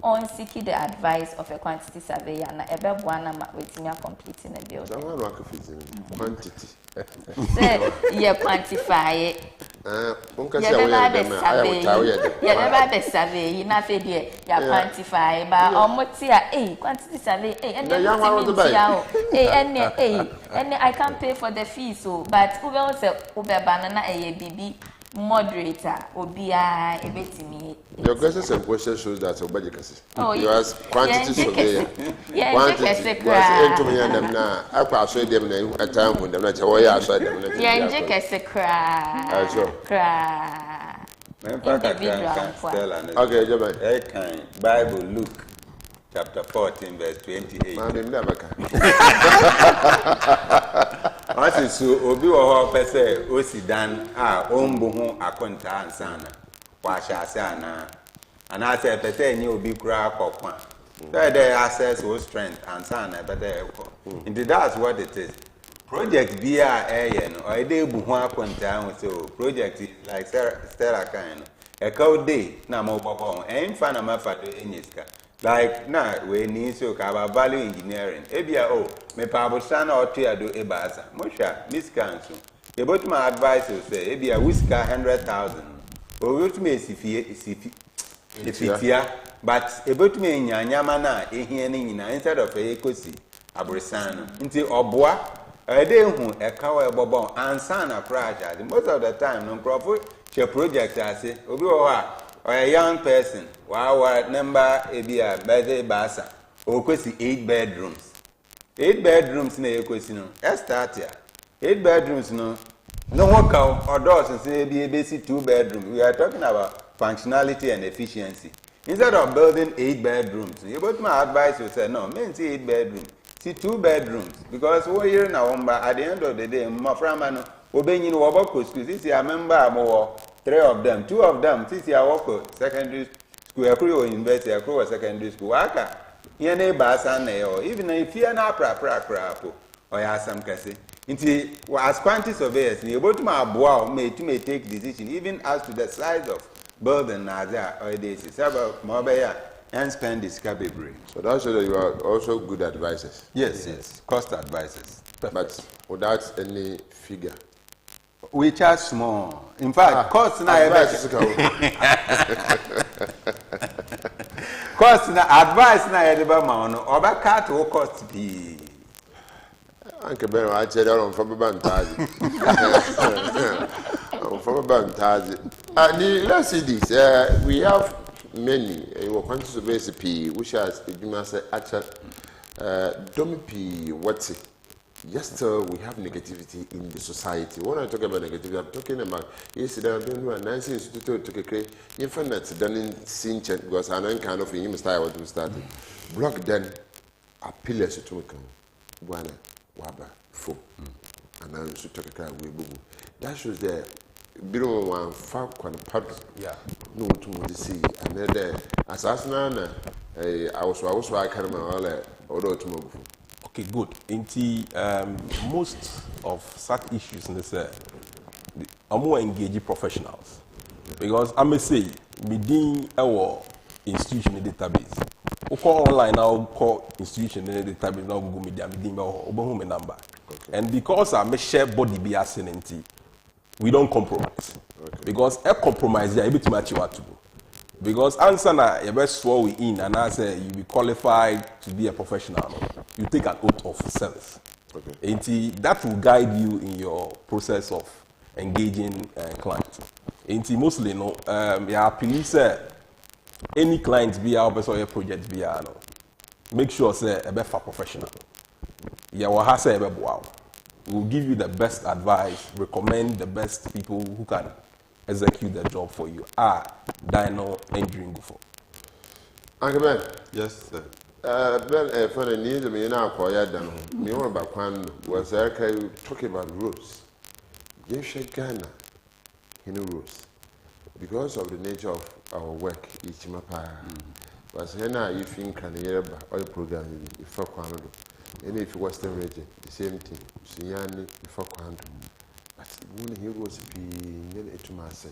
on seeking the advice of a quantity surveyor na ebe buana ma wetimi complete na build quantity say ye quantify it. Never survey, you not say dear, you quantify, but almost quantity survey, and I can't pay for the fee, so but who will say Uber banana a BB moderator or be a bit to me. Your questions and questions shows that somebody can see. Oh, you ask quantity surveyor. Quantity was into me and them now. I pass them at time when they're not away outside them. Yeah, just a cry. Cry. Okay, Joe. Bible, Luke, chapter 14, verse 28. Once so obi wo pese osidan a ombu hu akonta ansana wa shase ana say pese ni obi kura akokwa there access or strength ansana better eko indeed that's what it is. Project bia no or dey bu hu akonta hu so project like Stella kind e ka day na mo popo en fa na mafa do enyiska like na we need so ka value engineering ebia me pa abosana otua do ebaza mosha miscanso e bot my advice say ebia whisker 100,000 o wit me sifia but e bot me nyanyama na ehia ni nyina instead of ekosi abosana nti oboa e dey hu e ka we bobo ansana crash most of the time no profit che project ase obi wo ha or a young person, our number a birthday basa, or kwesi 8 bedrooms. 8 bedrooms na ekwesino. Start here. 8 bedrooms no work out or doors and say be a basic 2 bedrooms. We are talking about functionality and efficiency. Instead of building 8 bedrooms, you got my advice you say no, men see 8 bedrooms. See 2 bedrooms. Because we're here now at the end of the day, my friend obeying in Wabako school. This I remember more 3 of them. 2 of them, this I work secondary school, a university, a secondary school. Waka. Your neighbors and even if you are not or you have some case. As quantity surveyors, you able to may take decision even as to the size of building or this is about mobile and spend this capital. So that shows that you are also good advisors. Yes, cost advisors. But without any figure. We charge small. In fact, cost now cost na advice na yedeba ma no obaka to cost bi anke be wa chere on fa baba ntazi on fa baba ntazi let's see this we have many we want to recipe which has ejuma say actual domipi what's yes, sir, we have negativity in the society. When I talk about negativity, I'm talking about yes, there are people who are nice institute to create infinite done in Sinchen because I know kind of in style what we started. Block then a pillars to make one waba four and then to talk about we boo. That shows the below one far quite public. Yeah, no to see another assassin. I was I can't remember all to move. Okay, good. Most of such issues in this are more engaged professionals. Because I may say, within our institution database, we call online now, call institution database now Google Media, within our number. And because I may share body be asinity, we don't compromise. Because a compromise, you're able to match what to do. Because answer na you best swore we in and I say you be qualified to be a professional. You take an oath of service. Okay. And that will guide you in your process of engaging clients. And mostly no, yeah, police any client be our best or your project be no. Make sure say a better professional. Yeah, what has say wow. We'll give you the best advice, recommend the best people who can execute the job for you. Dino engineering for. Uncle Ben. Yes, sir. Ben, for the needs of me now, quiet down. Me on back one was talking about roads. You should Ghana in roads because of the nature of our work. Each mapa was here. You think can hear oil program if I can do. And if Western region, the same thing. Siani if I can do. But when he was being to my say,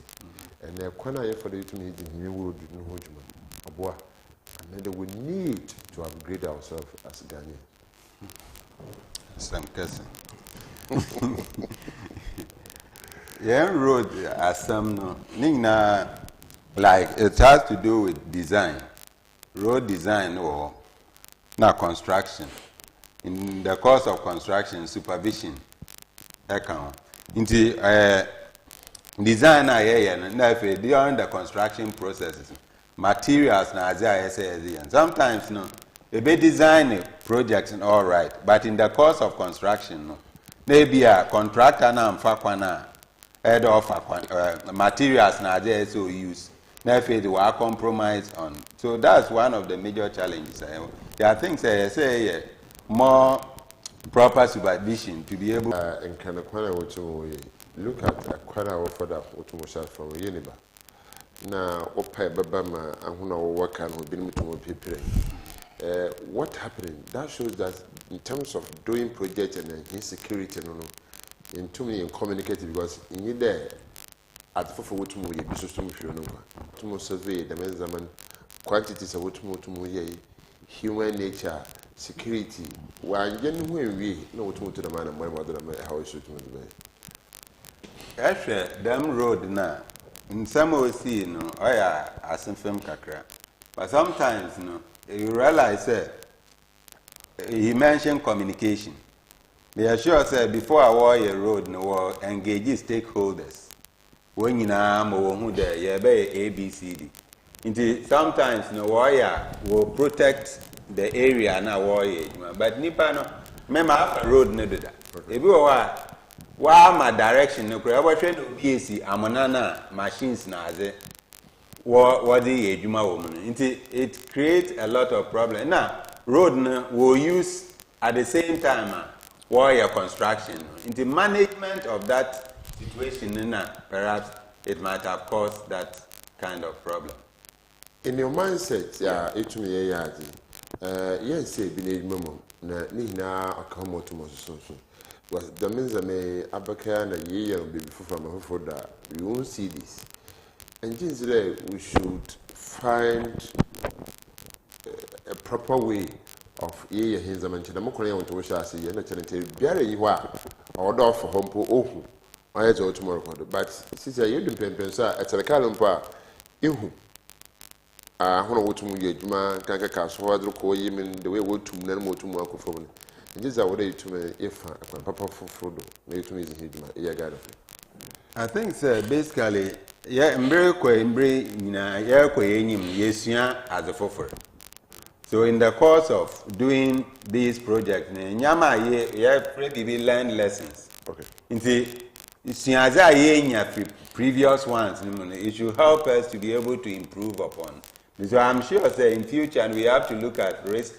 and the corner for the to me, the new world didn't hold you. And then we need to upgrade ourselves as Ghanaian. Some cousin. Yeah, road as some no. Nina, like it has to do with design, road design or now construction. In the course of construction, supervision account. Into design during the construction processes, materials na and sometimes no, they be design projects and all right, but in the course of construction no, maybe a contractor na mfakwana head of materials na so use. They were compromised on. So that's one of the major challenges. There are things I say more proper supervision to be able and can acquire what you look at acquire for that what from Uniba. Now, Opa Babama and who now work and been to people. What happened? That shows that in terms of doing projects and insecurity, in too many communicative because in there at for what we be system if you know to survey the measurement quantities of what to human nature. Security. Why when we know what to the man and my mother how it should be. Actually, them road now in some way see no oh yeah as in film kakra. But sometimes you realize he mentioned communication. They are sure say before I walk a road engage stakeholders. When you know who there, you be ABCD. Sometimes no warrior will protect the area na warrior, but nipa no remember road no do that. Ebi wa my direction no kura wa train BAC amonana machines na aze what the ejuma wo mu. It creates a lot of problem. Now road no will use at the same time warrior construction. In the management of that situation, perhaps it might have caused that kind of problem. In your mindset, it may yes, say be memo na nina akamo to so was the means me abaka na ye be from that we won't see this. And just we should find a proper way of ye his manche na mokore want to wish us ye na challenge biare yi wa order for hompo ohu I to tomorrow but since you do pen so at the calumpa ihu hono wotum ye adwuma kanka kaso wadro ko yimin the way wotum na motum akofo no just that what you to me if papa frodo na you to me hidima e ga I think basically embre nyina ya ko yenyim yesua as a foforo. So in the course of doing this project nyama ye learn lessons. Okay. Inti siaza ye previous ones it should help us to be able to improve upon. So I'm sure in future and we have to look at risk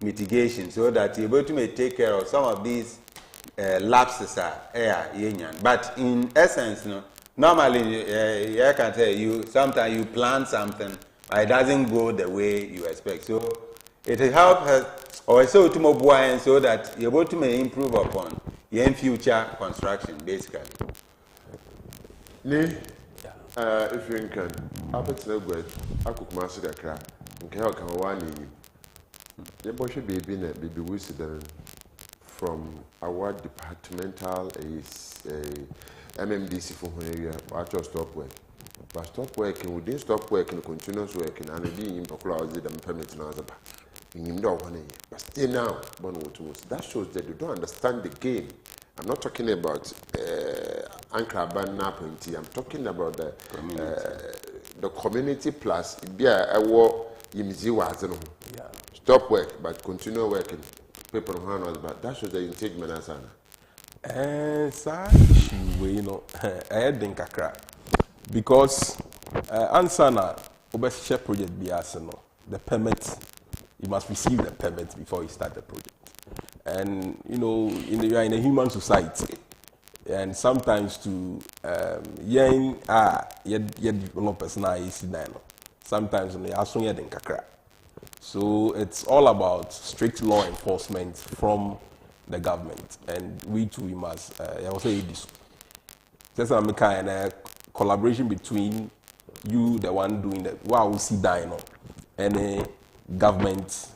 mitigation so that you're able to take care of some of these lapses but in essence normally I can tell you sometimes you plan something but it doesn't go the way you expect, so it helps us or so to move so that you're able to improve upon your future construction basically. If you can, after the good, I could master the crap. Okay, how can one you? The boy should be being a baby wizard from our departmental is a MMDC for area. I just stop work. But stop working, we didn't stop working, continuous working, and being in particular and permit another. In him, don't want to, but still now, that shows that you don't understand the game. I'm not talking about Ankraban Napanti. I'm talking about the community plus stop work but continue working. People who are but that shows that you take manasana. I think kakra because ansana obeshe project biaseno the permit you must receive the permit before you start the project. And you are in a human society, and sometimes to developers now is sometimes so it's all about strict law enforcement from the government, and we must I will say this. There's a kind of collaboration between you, the one doing the and a government.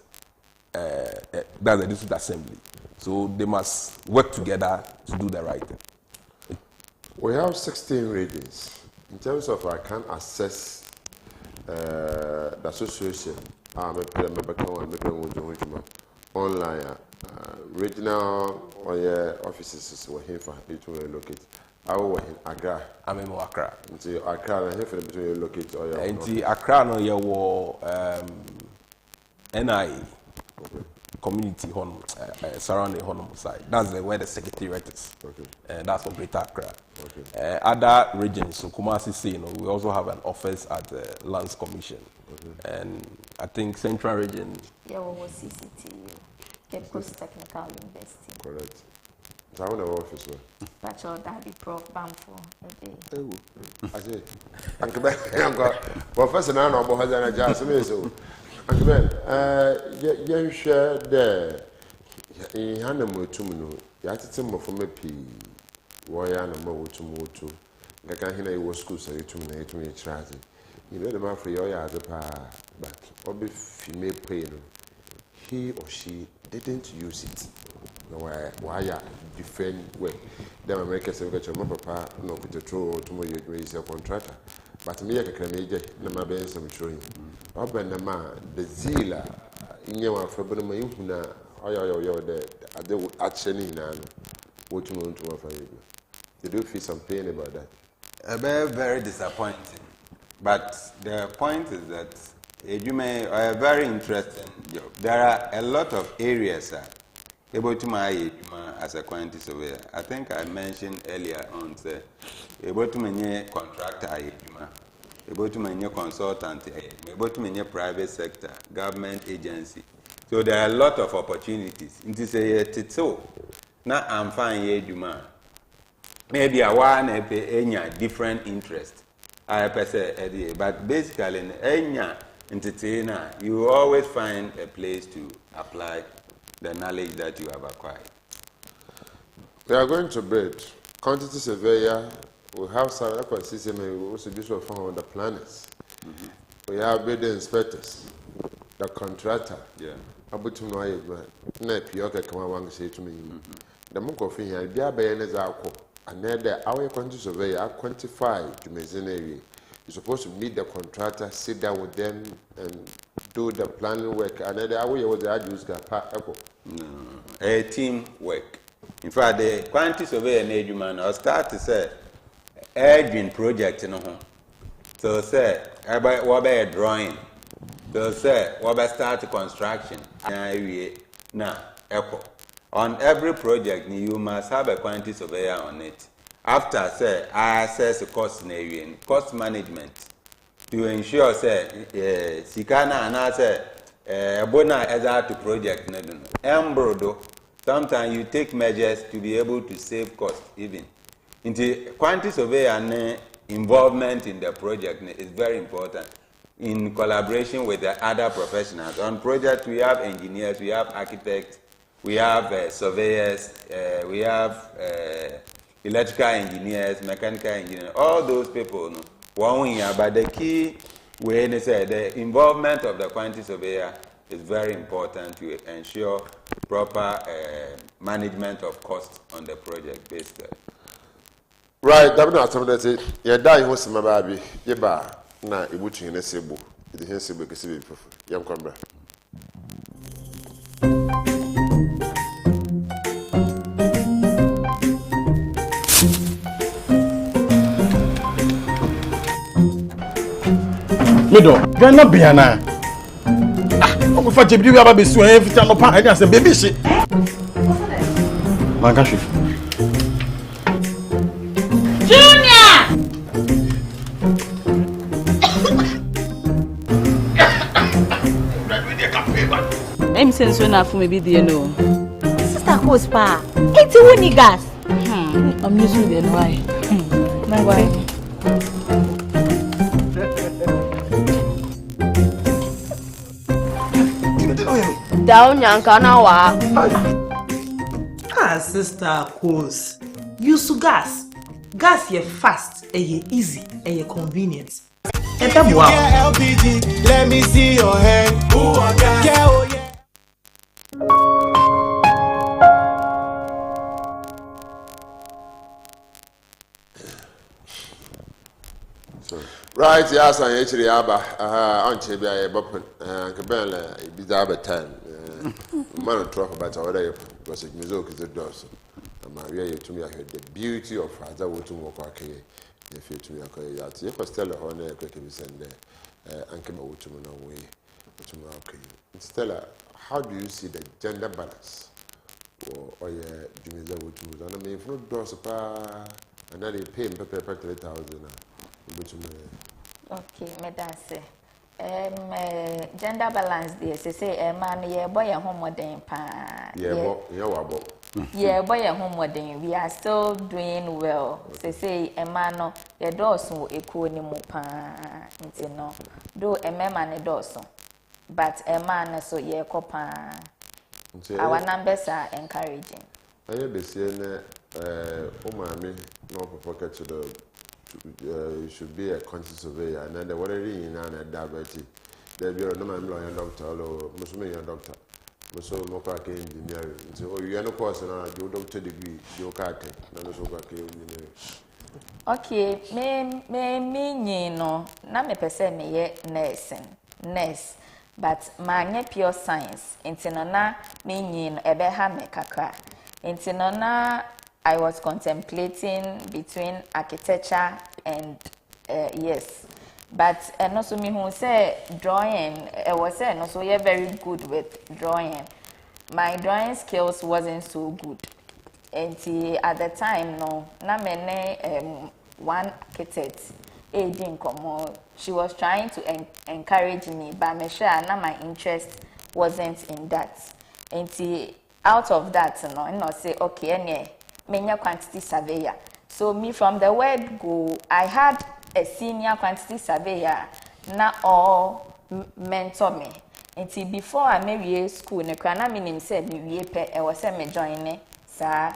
That's the district assembly. So they must work together to do the right thing. We have 16 regions. In terms of I can assess the association, online, regional offices were here for it to locate. I will in Accra. I'm in Accra. Until Accra, and here for the locate. Until Accra, no, you were NI. Community surrounding Honolulu side. That's where the secretariat is. Okay. That's for Greater Accra. Okay. Other regions, so Kumasi, we also have an office at the Lands Commission. Okay. And I think Central Region. Yeah, we will CCTU, Capecoast Technical University. Correct. So I want to office. But your daddy Prof. Bamfo. I say, Uncle Ben, Professor Nano Bohazana Jasmine. Uncle Ben, you share there. In Hanamu Tumino, Yatitim of a P. Wayana Motu. The Kahina was school, so you to me charity. You know the man for your other pa, but Obi female pain. He or she didn't use it. Why defend way. Then America said, "Get your papa, no put a throw to my grace your contractor." But me, I can make it, Nama Ben, some showing. Open the man, the zeal in your Fabulum, or the action in what you want to offer you. They do feel some pain about that. Very, very disappointing. But the point is that you may a very interesting job. There are a lot of areas able to my as a quantity surveyor. I think I mentioned earlier on say able to many contractor able to many consultant, able to many private sector, government agency. So there are a lot of opportunities. Into say so now I'm fine here, maybe a one any different interest. But basically in any entertainer, you always find a place to apply the knowledge that you have acquired. We are going to bid. Quantity surveyor, we have some system, we also do so from the planners. We have bid inspectors, the contractor. Yeah. About to know na pioka kama wangu say to me. The monk of here, be a bayonet and then our quantity surveyor are quantified to Mezenary. You're supposed to meet the contractor, sit down with them, and do the planning work. And then the way was the use a team work. In fact, the quantity surveyor need you man. I'll start to say, urging project no home. So say, what a drawing. So say, what start construction. Now, echo. On every project, you must have a quantity surveyor on it. After, say, I assess the cost in cost management to ensure, say, Sikana and I say, Bona as to project. Embrodo, sometimes you take measures to be able to save cost even. Into quantity surveyor and involvement in the project is very important in collaboration with the other professionals. On project, we have engineers, we have architects, we have surveyors, we have electrical engineers, mechanical engineers, all those people. No, but the key, when they say the involvement of the quantity surveyor is very important to ensure proper management of costs on the project based. Right, I'm not something that say, yeah, die was my baby, yeah, bar, na ibuchi in a sebo, the Hensibu Cassibi, young comrade. Mido, Ghana Biana. I'm going to you about this. Every time I pass, I say, baby, shit. Mangashi. Junior! I'm saying so enough for me, dear, no. Sister Cospa, it's a winning gas. I'm using the why. Markwei. Down Yankana wa. Ah, Sister Cos. Use gas. Gas ye fast, ye easy, ye convenient. And LPG, let me see your hand. Ooh, I got yeah, oh yeah. Right, yes, I actually have on Chibia, Bopin, Cabela, Bizarre time. Man of trouble, but already because it is the doors. And Maria to me, I heard the beauty of Father would to walk okay. If you to me, okay, if I Stella Horner, quickly send there, and come out to me away to my okay. Stella, how do you see the gender balance? Or your Jimmy would to me? I mean, if no doors apart, and then they pay paper 3,000. Okay, madam say. Gender balance there. Say man, yeah, boy, a home modern pa. Yeah, yeah, boy, a home modern. We are still doing well. Say a man, no, your dorsum equal ni mo pa. No, do a man a dorsum, but a man so yeah, copa. Our numbers are encouraging. I have been saying, Omar Bin Abdullah to the. You should be a quantity surveyor, and then the water in and diabetes. There be no man lawyer doctor or Muslim doctor, Muslim Mokake engineering. So you are no person, you doctor degree, you can't take, no so engineering. Okay, me no, na me pese me ye nurse, but my pure science. Intino na me no ebe ha me kakra. Intino na I was contemplating between architecture and yes, but and also me who say drawing was say no so you're very good with drawing. My drawing skills wasn't so good. And at the time no na mene one architect aiding komo she was trying to encourage me but me sure na my interest wasn't in that. And out of that no and I say okay any menya quantity surveyor. So me from the word go I had a senior quantity surveyor na all mentor me. Until before I marry school, ne kwana minim said me we pe e was me join sa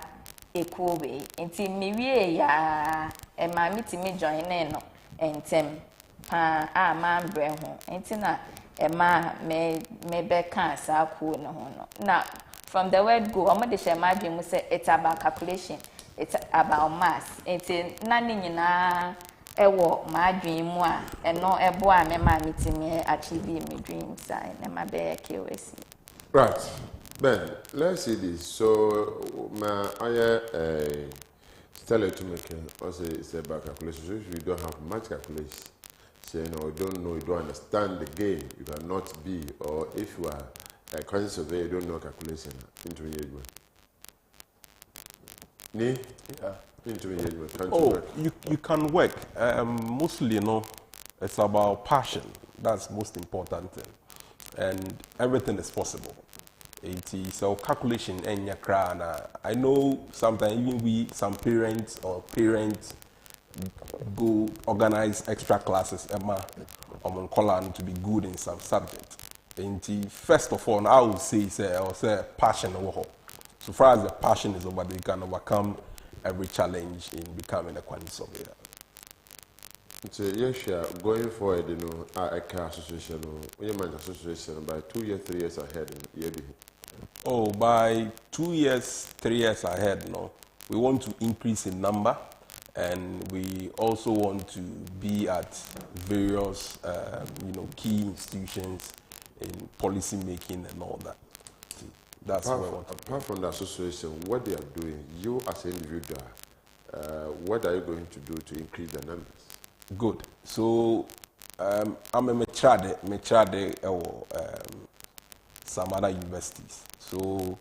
equal way. Until me we ya e ma meet me join no entem pa man bre ho. Until na e ma me be kan sa ku no ho no. Now from the word go, omo de share my dream say it's about calculation, it's about math. Until na ni nyina ewo my dream mu a eno ebo a me ma meeting achieve my dreams and my be KOC. Right. Ben, let's see this. So I Stella to make also it's about calculation. So if you don't have much calculation, say no, you don't know, you don't understand the game, you cannot be, or if you are a quantity surveyor, you don't know calculation into engagement. Yeah. Oh, you can work. Mostly, you know, it's about passion. That's most important thing. And everything is possible. So calculation and your crown. I know sometimes even some parents go organize extra classes on column to be good in some subject. And first of all, I would say passion over. So far as the passion is over, you can overcome every challenge in becoming a quantity surveyor. So yes, going forward, you know, our association, Women's Association, by 2 years, 3 years ahead, Oh, by 2 years, 3 years ahead, no, we want to increase in number, and we also want to be at various, key institutions in policy making and all that. That's apart from the association, what they are doing, you as an individual, what are you going to do to increase the numbers? Good. So I'm a metrade some other universities. So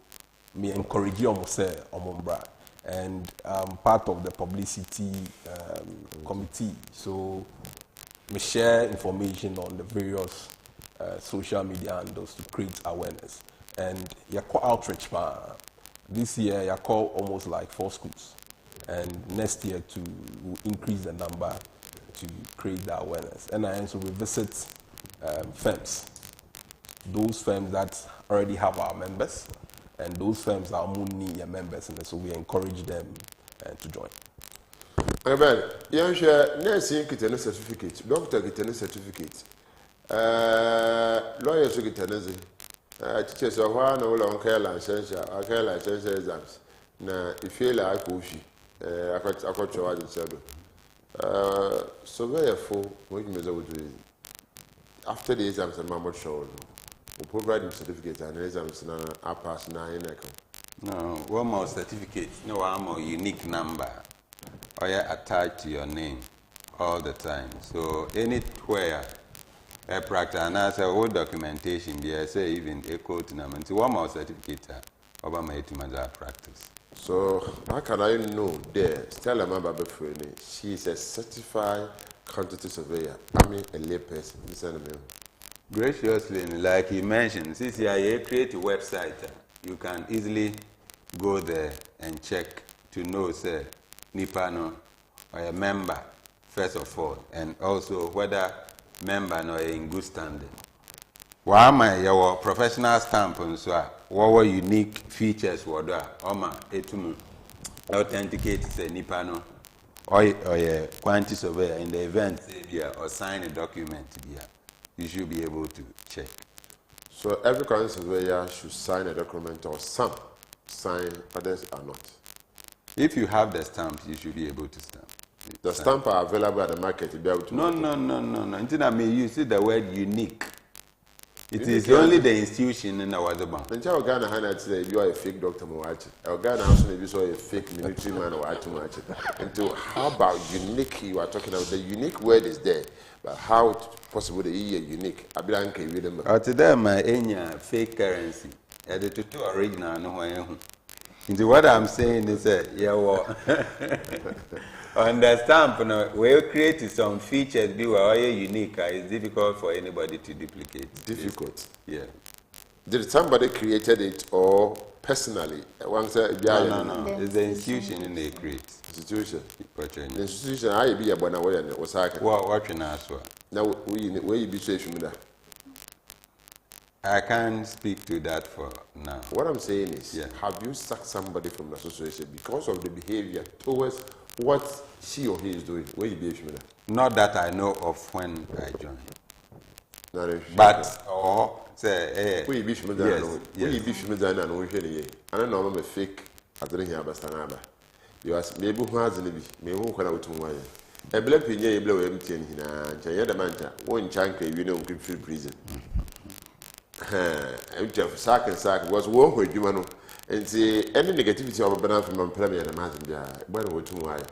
me encourage you say omombra, and I'm part of the publicity committee. So me share information on the various social media handles to create awareness. And you call outreach. This year you call almost like 4 schools, and next year to increase the number to create the awareness. And also we visit firms, those firms that already have our members, and those firms that are need your members, and so we encourage them to join. Well, you share nursing get a certificate, doctor get a certificate, lawyers get a teachers of one or long care license exams. Now, if you like, I got your answer. So therefore, what you would do after the exams and Mamma show, we provide you certificates and exams are passed 9. No, one more certificate, no more unique number, or you're attached to your name all the time. So anywhere a practice and as a whole documentation, be say even a quote number. So one more certificate over my practice. So how can I know there? Stella Sarfo, she is a certified quantity surveyor. I mean a layperson. Graciously, like you mentioned, CCIA create a website. You can easily go there and check to know, say, Nipano or a member, first of all, and also whether member no in good standing. Why am I your professional stamp and so what were unique features were there? Oma etumu authenticate say Nipano or a quantity surveyor in the event or sign a document here. You should be able to check. So every quantity surveyor should sign a document, or some sign, others are not. If you have the stamp, you should be able to stamp. The stamp are available at the market to be able to. No. Until I mean, you see the word unique. It is only the institution in our bank. And tell Ghana Hana today, you are a fake doctor, Moachi. Our Ghana also maybe saw a fake military man or Achimachi. And to how about unique you are talking about? The unique word is there, but how possible the unique? Ablanke with them. To them, any fake currency. The two original, no one. What I'm saying is that, on the stamp, we create some features be unique. It's difficult for anybody to duplicate. Difficult. Yeah. Did somebody created it or personally? No. It's the institution in the create. Institution. The institution. I be a bonaway and Osaka. What can I say? Now where you be safe from that? I can't speak to that for now. What I'm saying is, have you sacked somebody from the association because of the behavior towards what she or he is doing? Where you be from that? Not that I know of when I joined. But say, where you be from that? Where you be from that? And we hear I don't know. I'm a fake. I don't hear about Stanaba. You ask maybe who has any. Maybe who can out to why. A black pinya, a blow empty in here. Jayada Manta, one chunk, you know, keep free prison. Sack was war with you, and say any negativity of a banana from Premier and Martin. When we too high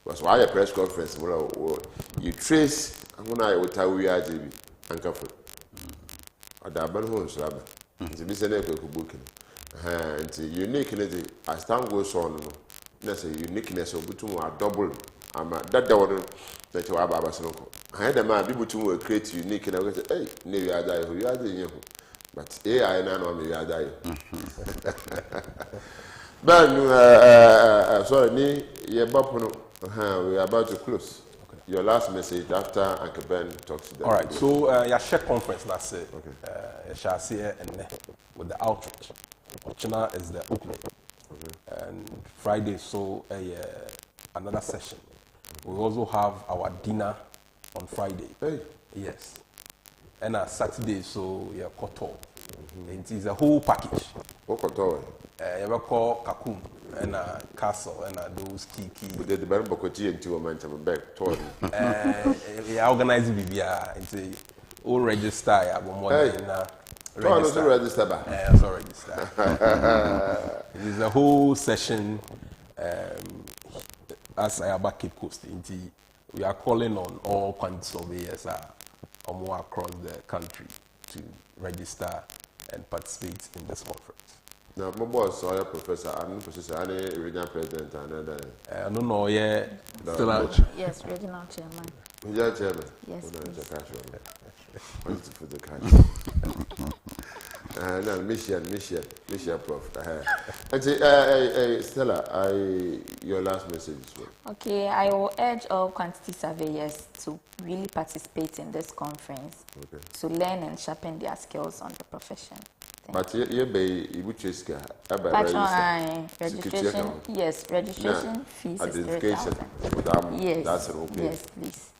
was why a press conference. You trace, when I would tell we are JB and Cafu. Or the Abanhon Slab. It's a business booking. And uniqueness as time goes on. That's a uniqueness of Butum are double. I'm that one that you have Abasanoco. I had a man, people to create unique, and I was hey, near you are dying. But AI and I know me are dying. Ben, sorry, we are about to close. Okay. Your last message after Uncle Ben talks to them. All right, so your share conference, that's it. Okay. Shall see and with the outreach. China is the opening. Okay. And Friday, so another session. We also have our dinner on Friday. Hey. Yes. And Saturday, so yeah, koto. It is a whole package. What koto? You have call Kakum and a castle and those kiki. The Baron Bokoti and two man to back. We organize BBA into all register. I have more than register. It is a whole session. As I about Capecoast, we are calling on all quantity surveyors more across the country to register and participate in this conference. Now, my boss, so professor, I'm professor, I'm regional president, and I don't know yet. Yes, regional chairman. Yeah, chairman. Yes. For the cash. No, mission, prof. And say, Stella, your last message. Okay, I will urge all quantity surveyors to really participate in this conference, to learn and sharpen their skills on the profession. But you registration. Yes, registration fees is 3,000. Yes, that's okay. Yes, please.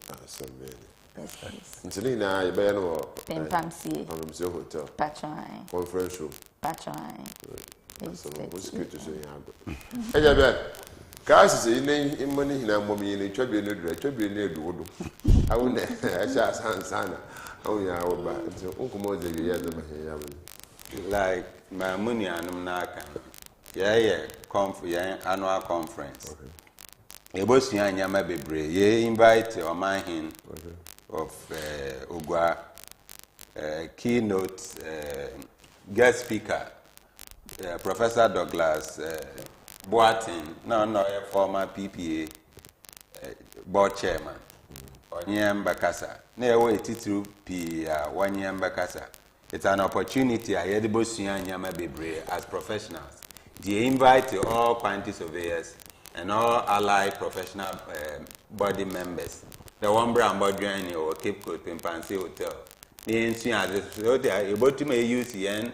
That's amazing. Yes, please. Until now, you better know. Pempamsi Hotel. Patron. Conference room. Patron. That's what's good to say. Hey, Jabber. Guys, in money in a mommy in a tribune, I wouldn't. I shall Sana. Oh, yeah, Uncle Moses, like my money and Naka. Yeah, annual conference. A boss Yama Bebre, ye invite or my hin of Ugwa keynote guest speaker, Professor Douglas Boatin, no, a former PPA board chairman. Onyem Bakasa. Never waited to P. 1 year Bakasa. It's an opportunity I had both Yama Bebre as professionals. They invite all quantity surveyors and all allied professional body members. The one brand body or Cape Coast Pimpansi Hotel. The Siazin, able to may use Yen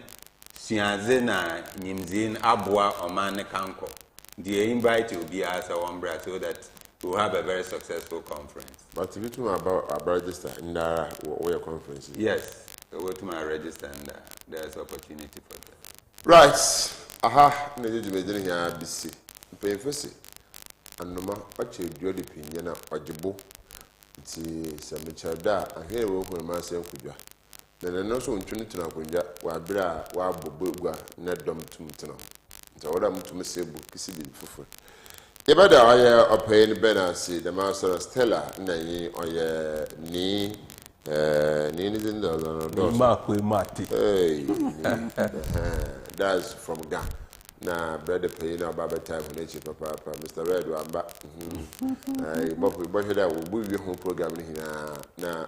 Siazina, Nimzin, Abwa, or Manekanko. They invite you be as a one brand so that we'll have a very successful conference. But if you talk about register in the your conference. Yes, go to my register and there's opportunity for that. Right. Aha, maybe you didn't hear BC. Pay for see. And no matter what you do, the opinion or the book, it's a mature da. I hear what my master could do. no so ntunu tena konja wa bra wa bobogwa na dom tum tena nta wada mutum sebu kisi bi fufu yebada oye open benasi the master Stella na yi oye ni Markwei Martey. Hey, that's from Ghana. Na brother pay na baba time when each papa Mr. Red one back. But that will be home program na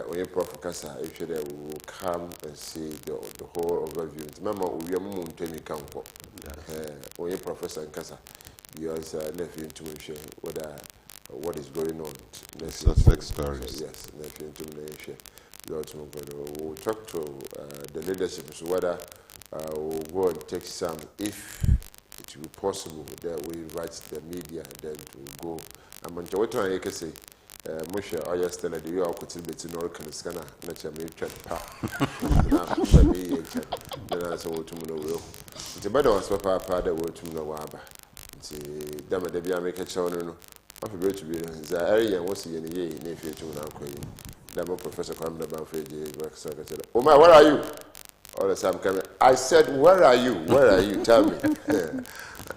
when Prof Kasa if they will come and see the whole overview. Remember we are moon to me come for when Professor Kasa because nephew to me whether what is going on. Suspect stories. Yes, nephew to me share. We'll talk to the leadership so whether we'll go and take some if it will be possible that we invite the media then to go. I'm on what I can say. Moshe oya Stella the way I could be to North Carolina na chama chat pa na me then so to know will the better was papa that word to know waba nti dama de bia make chow no of be to be the area was in the year na fe to na koyi dama Professor Kwame Banfeje work secretary Omar where are you all the time coming I said where are you tell me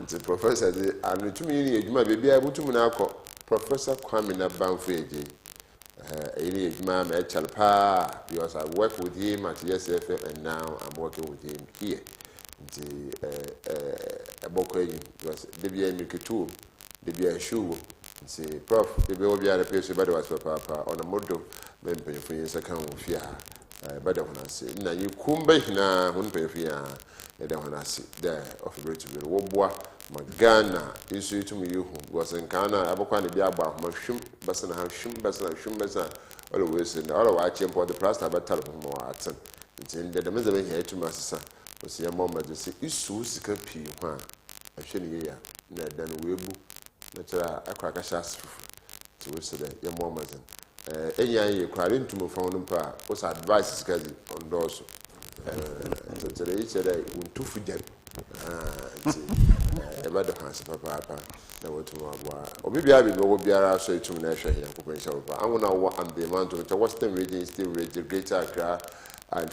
nti Professor the and to me ejuma be bia butu mu na akọ Professor Kwame Banfeje any ejuma me chalpa because I work with him at SFM and now I'm working with him here nti abokoyi because de bia mi ketu de bia show nti prof de bia obi ara peso bada was papa on a modo me mpanyefo yin saka wo fia bada hona se na yi kumba hina hun panyefia da hona se da of great to be wo boa magana isu itum yuhu because in kana abokwa ne bia agba homa hwim basana ha hwim basana always in all wa champion the plaster battle mo aten nti de meze be hia itum asesa osi ya mama je se isu sika pi ho a ahwe ne ya na da no webu na tira akwa ka sha sufu ti we se de ya mama zen enya ye kware ntum fa no pa o sa advice sika di on doso so tira yi tira untufu jan nti ebada hanse papa na wotu abwa obibia bi go biara so etum na ehwe ya kokon sha papa anwo na wo ambe man to the western region still region greater Accra and